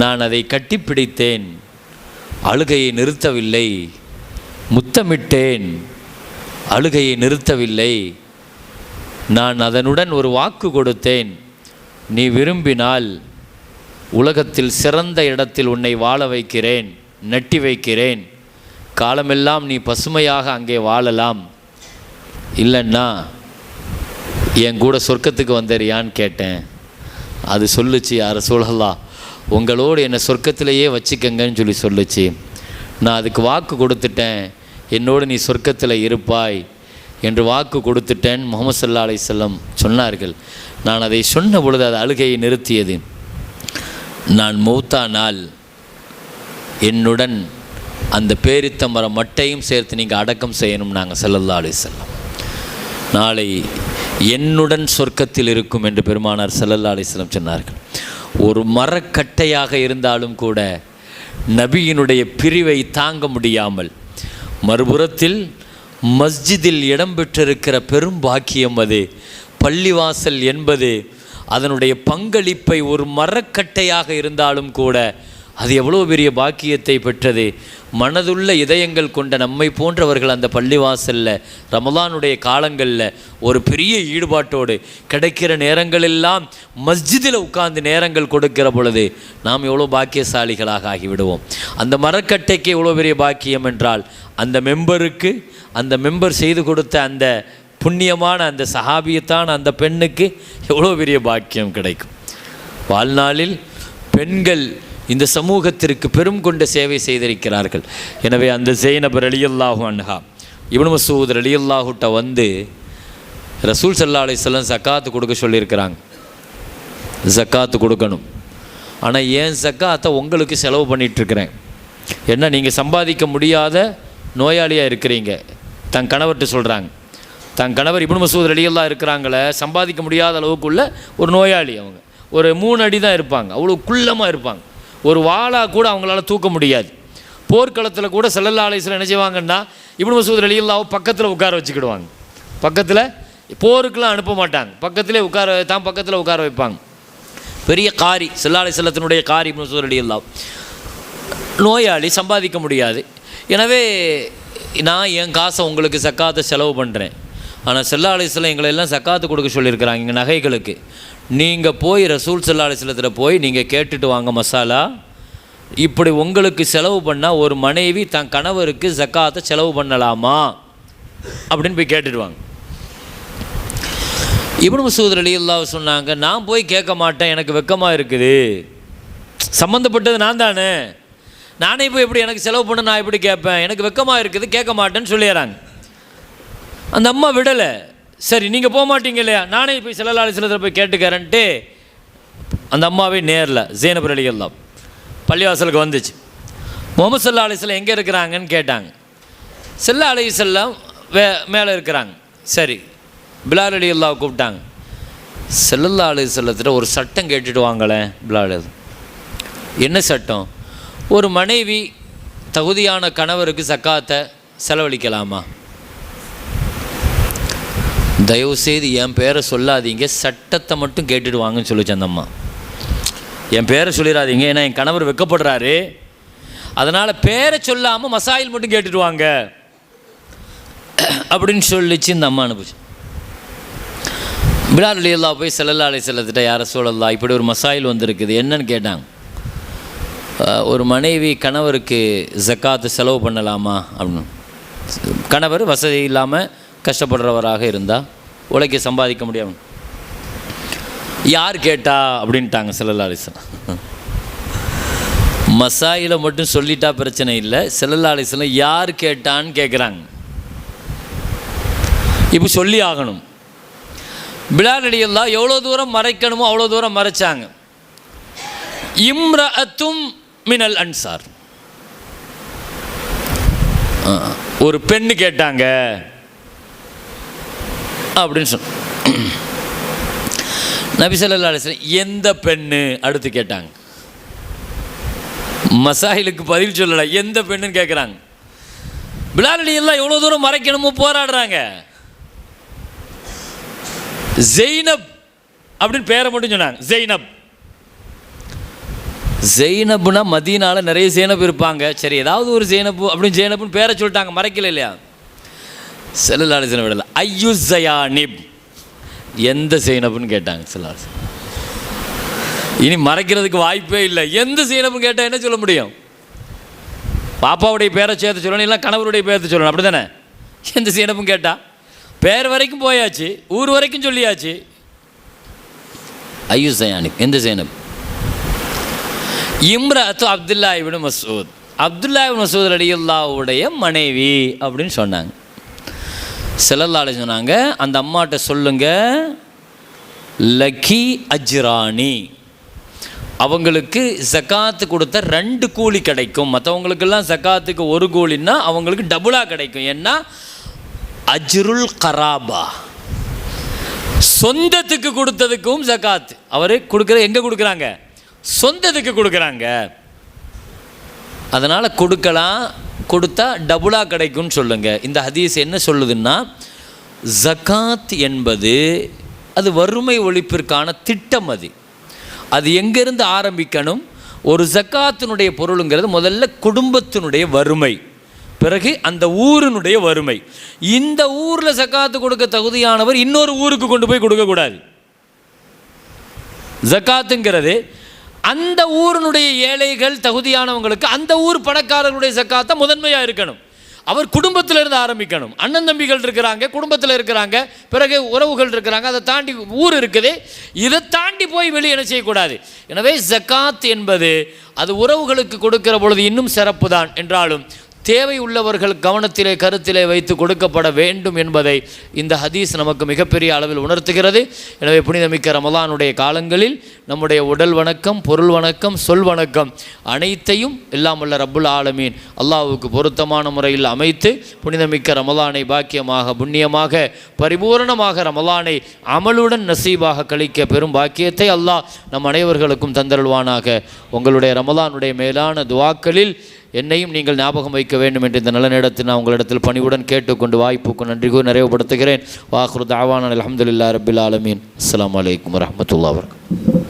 நான் அதை கட்டிப்பிடித்தேன், அழுகையை நிறுத்தவில்லை, முத்தமிட்டேன், அழுகையை நிறுத்தவில்லை, நான் அதனுடன் ஒரு வாக்கு கொடுத்தேன், நீ விரும்பினால் உலகத்தில் சிறந்த இடத்தில் உன்னை வாழ வைக்கிறேன், நட்டி வைக்கிறேன், காலமெல்லாம் நீ பசுமையாக அங்கே வாழலாம், இல்லைன்னா என் கூட சொர்க்கத்துக்கு வந்துறியான்னு கேட்டேன். அது சொல்லுச்சு, யா ரசூலல்லாஹ், உங்களோடு என்னை சொர்க்கத்திலேயே வச்சுக்கங்கன்னு சொல்லி சொல்லுச்சு. நான் அதுக்கு வாக்கு கொடுத்துட்டேன், என்னோடு நீ சொர்க்கத்தில் இருப்பாய் என்று வாக்கு கொடுத்துட்டேன் முஹம்மது ஸல்லல்லாஹு அலைஹி வஸல்லம் சொன்னார்கள். நான் அதை சொன்ன பொழுது அது அழுகையை நிறுத்தியது. நான் மௌத்தானால் என்னுடன் அந்த பேரித்த மட்டையும் சேர்த்து நீங்கள் அடக்கம் செய்யணும் நாங்கள் ஸல்லல்லாஹு அலைஹி வஸல்லம். நாளை என்னுடன் சொர்க்கத்தில் இருக்கும் என்று பெருமானார் ஸல்லல்லாஹு அலைஹி வஸல்லம் சொன்னார்கள். ஒரு மரக்கட்டையாக இருந்தாலும் கூட நபியினுடைய பிரிவை தாங்க முடியாமல், மறுபுறத்தில் மஸ்ஜிதில் இடம்பெற்றிருக்கிற பெரும் பாக்கியம் அது. பள்ளிவாசல் என்பது அதனுடைய பங்களிப்பை ஒரு மரக்கட்டையாக இருந்தாலும் கூட அது எவ்வளோ பெரிய பாக்கியத்தை பெற்றது. மனதுள்ள இதயங்கள் கொண்ட நம்மை போன்றவர்கள் அந்த பள்ளிவாசலில் ரமலானுடைய காலங்களில் ஒரு பெரிய ஈடுபாட்டோடு கிடைக்கிற நேரங்களெல்லாம் மஸ்ஜிதில் உட்கார்ந்து நேரங்கள் கொடுக்கிற பொழுது நாம் எவ்வளோ பாக்கியசாலிகளாக ஆகிவிடுவோம். அந்த மரக்கட்டைக்கு எவ்வளோ பெரிய பாக்கியம் என்றால் அந்த மெம்பருக்கு, அந்த மெம்பர் செய்து கொடுத்த அந்த புண்ணியமான அந்த சஹாபியத்தான அந்த பெண்ணுக்கு எவ்வளோ பெரிய பாக்கியம் கிடைக்கும். வாழ்நாளில் பெண்கள் இந்த சமூகத்திற்கு பெரும் கொண்ட சேவை செய்திருக்கிறார்கள். எனவே அந்த ஸைனப் ரலியல்லாஹு அன்ஹா இப்னு மஸ்ஊத் ரலியல்லாஹுட்ட வந்து ரசூல் ஸல்லல்லாஹு அலைஹி வஸல்லம் ஜக்காத்து கொடுக்க சொல்லியிருக்கிறாங்க. ஜக்காத்து கொடுக்கணும், ஆனால் ஏன் ஜக்காத்தை உங்களுக்கு செலவு பண்ணிகிட்ருக்கிறேன், என்ன நீங்கள் சம்பாதிக்க முடியாத நோயாளியாக இருக்கிறீங்க. தன் கணவர்கிட்ட சொல்கிறாங்க. தன் கணவர் இப்னு மஸ்ஊத் ரலியல்லாஹு இருக்கிறாங்களே, சம்பாதிக்க முடியாத அளவுக்குள்ள ஒரு நோயாளி. அவங்க ஒரு 3 அடி தான் இருப்பாங்க, அவ்வளோ குள்ளமாக இருப்பாங்க. ஒரு வாளாக கூட அவங்களால தூக்க முடியாது. போர்க்களத்தில் கூட ஸல்லல்லாஹு அலைஹி வஸல்லம் என்ன செய்வாங்கன்னா இப்னு மஸ்ஊத் ரலியல்லாஹு பக்கத்தில் உட்கார வச்சுக்கிடுவாங்க. பக்கத்தில் போருக்கெலாம் அனுப்ப மாட்டாங்க, பக்கத்திலே தான் பக்கத்தில் உட்கார வைப்பாங்க. பெரிய காரி, ஸல்லல்லாஹு அலைஹி வஸல்லத்தினுடைய காரி இப்னு மஸ்ஊத் ரலியல்லாஹு. நோயாளி, சம்பாதிக்க முடியாது. எனவே நான் என் காசை உங்களுக்கு சக்காத்தை செலவு பண்ணுறேன், ஆனால் ஸல்லல்லாஹு அலைஹி வஸல்லம் எங்களை எல்லாம் சக்காத்து கொடுக்க சொல்லியிருக்கிறாங்க எங்கள் நகைகளுக்கு. நீங்கள் போய் ரசூல் ஸல்லல்லாஹு அலைஹி வஸல்லத்தில் போய் நீங்கள் கேட்டுட்டு வாங்க மசாலா, இப்படி உங்களுக்கு செலவு பண்ணால் ஒரு மனைவி தன் கணவருக்கு ஜக்காத்தை செலவு பண்ணலாமா அப்படின்னு போய் கேட்டுட்டு வாங்க. இப்னு மஸ்ஊத் ரலியல்லாஹு சொன்னாங்க, நான் போய் கேட்க மாட்டேன், எனக்கு வெக்கமாக இருக்குது, சம்மந்தப்பட்டது நான் தானே, நானே போய் எப்படி எனக்கு செலவு பண்ண நான் எப்படி கேட்பேன், எனக்கு வெக்கமாக இருக்குது, கேட்க மாட்டேன்னு சொல்லிடுறாங்க. அந்த அம்மா விடலை. சரி நீங்கள் போக மாட்டீங்க இல்லையா, நானே போய் ஸல்லல்லாஹு அலைஹி வஸல்லம் போய் கேட்டுக்கிறேன்ட்டு அந்த அம்மாவே நேரில் ஸைனப் ரலியல்லாஹு பள்ளிவாசலுக்கு வந்துச்சு. முஹம்மது ஸல்லல்லாஹு அலைஹி வஸல்லம் எங்கே இருக்கிறாங்கன்னு கேட்டாங்க. ஸல்லல்லாஹு அலைஹி வஸல்லம் மேலே இருக்கிறாங்க. சரி, பிலால் ரலியல்லாஹு கூப்பிட்டாங்க. ஸல்லல்லாஹு அலைஹி வஸல்லத்திட்ட ஒரு சட்டம் கேட்டுட்டு வாங்களேன் பிலால். என்ன சட்டம்? ஒரு மனைவி தகுதியான கணவருக்கு ஜக்காத்தை செலவழிக்கலாமா? தயவுசெய்து என் பேரை சொல்லாதீங்க, சட்டத்தை மட்டும் கேட்டுட்டு வாங்கன்னு சொல்லிச்சு அந்த அம்மா. என் பேரை சொல்லிடாதீங்க, ஏன்னா என் கணவர் வெக்கப்படுறாரு, அதனால் பேரை சொல்லாமல் மசாயில் மட்டும் கேட்டுட்டு வாங்க அப்படின்னு சொல்லிச்சு இந்த அம்மா அனுப்பிச்சு. பிலால் ரலியல்லாஹு போய் ஸல்லல்லாஹு அலைஹி வஸல்லத்திட்ட யார ரசூலல்லாஹ் இப்படி ஒரு மசாயில் வந்திருக்குது, என்னன்னு கேட்டாங்க. ஒரு மனைவி கணவருக்கு ஜக்காத்து செலவு பண்ணலாமா அப்படின்னு. கணவர் வசதி இல்லாமல் கஷ்டப்படுறவராக இருந்தால், உழைக்க சம்பாதிக்க முடியாமல், யார் கேட்டா அப்படின்ட்டாங்க ஸல்லல்லாஹு அலைஹி வஸல்லம். மசாயில மட்டும் சொல்லிட்டா பிரச்சனை இல்லை, ஸல்லல்லாஹு அலைஹி வஸல்லம் யார் கேட்டான்னு கேட்குறாங்க. இப்போ சொல்லி ஆகணும். பிலால் ரலியல்லாஹு எவ்வளோ தூரம் மறைக்கணுமோ அவ்வளோ தூரம் மறைச்சாங்க. இம்ரஅத்தும் மினல் அன்சார், ஒரு பெண்ணு கேட்டாங்க அப்படின்னு சொன்ன. நபி ஸல்லல்லாஹு அலைஹி வஸல்லம் எந்த பெண்ணு அடுத்து கேட்டாங்க. மசாயிலுக்கு பதில் சொல்லலை, எந்த பெண்ணுன்னு கேட்குறாங்க. பிலால் ரலியல்லாஹு எவ்வளோ தூரம் மறைக்கணுமோ போராடுறாங்க. ஸைனப் அப்படின்னு பேரை மட்டும் சொன்னாங்க. ஸைனப், ஸைனப்னா மதீனால நிறைய ஸைனப் இருப்பாங்க, சரி ஏதாவது ஒரு ஸைனப் அப்படின்னு ஸைனப்னு பேரை சொல்லிட்டாங்க, மறைக்கல இல்லையா. ஸல்லல்லாஹு அலைஹி வஸல்லம் விடல, ஐயு ஸயானிப், எந்த ஸைனப்னு கேட்டாங்க ஸல்லல்லாஹு அலைஹி வஸல்லம். இனி மறைக்கிறதுக்கு வாய்ப்பே இல்லை. எந்த ஸைனப்னு கேட்டால் என்ன சொல்ல முடியும்? பாப்பாவுடைய பேரை சேர்த்து சொல்லணும், இல்லை கணவருடைய பேரை சொல்லணும், அப்படி தானே? எந்த ஸைனப்னு கேட்டால் பேர் வரைக்கும் போயாச்சு, ஊர் வரைக்கும் சொல்லியாச்சு. ஐயு ஸயானிப், எந்த ஸைனப்? இம்ரஅத்து அப்துல்லா இப்னு மஸ்ஊத், அப்துல்லா இப்னு மஸ்ஊத் ரலியல்லாஹுடைய மனைவி அப்படின்னு சொன்னாங்க. ஸல்லல்லாஹு அலைஹி சொன்னாங்க, அந்த அம்மாட்ட சொல்லுங்க, லக்கி அஜ்ரானி, அவங்களுக்கு ஜக்காத்து கொடுத்த 2 கூலி கிடைக்கும். மற்றவங்களுக்கெல்லாம் ஜக்காத்துக்கு 1 கூலின்னா அவங்களுக்கு டபுளாக கிடைக்கும். ஏன்னா அஜ்ருல் கராபா, சொந்தத்துக்கு கொடுத்ததுக்கும் ஜக்காத் அவர் கொடுக்குற எங்கே கொடுக்குறாங்க? சொந்தத்துக்கு கொடுக்குறாங்க. அதனால் கொடுக்கலாம், கொடுத்தா டபுளாக கிடைக்கும்னு சொல்லுங்கள். இந்த ஹதீஸ் என்ன சொல்லுதுன்னா, ஜக்காத் என்பது அது வறுமை ஒழிப்பிற்கான திட்டம். அது எங்கேருந்து ஆரம்பிக்கணும்? ஒரு ஜக்காத்தினுடைய பொருளுங்கிறது முதல்ல குடும்பத்தினுடைய வறுமை, பிறகு அந்த ஊரினுடைய வறுமை. இந்த ஊரில் ஜக்காத்து கொடுக்க தகுதியானவர் இன்னொரு ஊருக்கு கொண்டு போய் கொடுக்கக்கூடாது. ஜக்காத்துங்கிறது அந்த ஊரினுடைய ஏழைகள் தகுதியானவங்களுக்கு அந்த ஊர் பணக்காரர்களுடைய ஜக்காத்தை முதன்மையாக இருக்கணும். அவர் குடும்பத்தில் இருந்து ஆரம்பிக்கணும். அண்ணன் தம்பிகள் இருக்கிறாங்க, குடும்பத்தில் இருக்கிறாங்க, பிறகு உறவுகள் இருக்கிறாங்க, அதை தாண்டி ஊர் இருக்குது. இதை தாண்டி போய் வெளியே என்ன செய்யக்கூடாது. எனவே ஜக்காத் என்பது அது உறவுகளுக்கு கொடுக்கிற பொழுது இன்னும் சிறப்பு தான் என்றாலும் தேவை உள்ளவர்கள் கவனத்திலே கருத்திலே வைத்து கொடுக்கப்பட வேண்டும் என்பதை இந்த ஹதீஸ் நமக்கு மிகப்பெரிய அளவில் உணர்த்துகிறது. எனவே புனிதமிக்க ரமலானுடைய காலங்களில் நம்முடைய உடல் வணக்கம், பொருள் வணக்கம், சொல் வணக்கம் அனைத்தையும் எல்லாம் வல்ல ரப்புல் ஆலமீன் அல்லாஹ்வுக்கு பொருத்தமான முறையில் அமைத்து புனிதமிக்க ரமலானை பாக்கியமாக, புண்ணியமாக, பரிபூரணமாக ரமலானை அமலுடன் நசீபாக கழிக்க பெரும் பாக்கியத்தை அல்லாஹ் நம் அனைவர்களுக்கும் தந்தருள்வானாக. உங்களுடைய ரமலானுடைய மேலான துஆக்களில் என்னையும் நீங்கள் ஞாபகம் வைக்க வேண்டும் என்று இந்த நல்ல நேரத்தில் நான் உங்களிடத்தில் பணிவுடன் கேட்டுக்கொண்டு வாய்ப்புக்கு நன்றி கூறி நிறைவுபடுத்துகிறேன். வாஹ்ரு தஅவானா அல்ஹம்துலில்லாஹி ரப்பில் ஆலமீன். அஸ்ஸலாமு அலைக்கும் வரஹ்மத்துல்லாஹி வபரகாத்துஹு.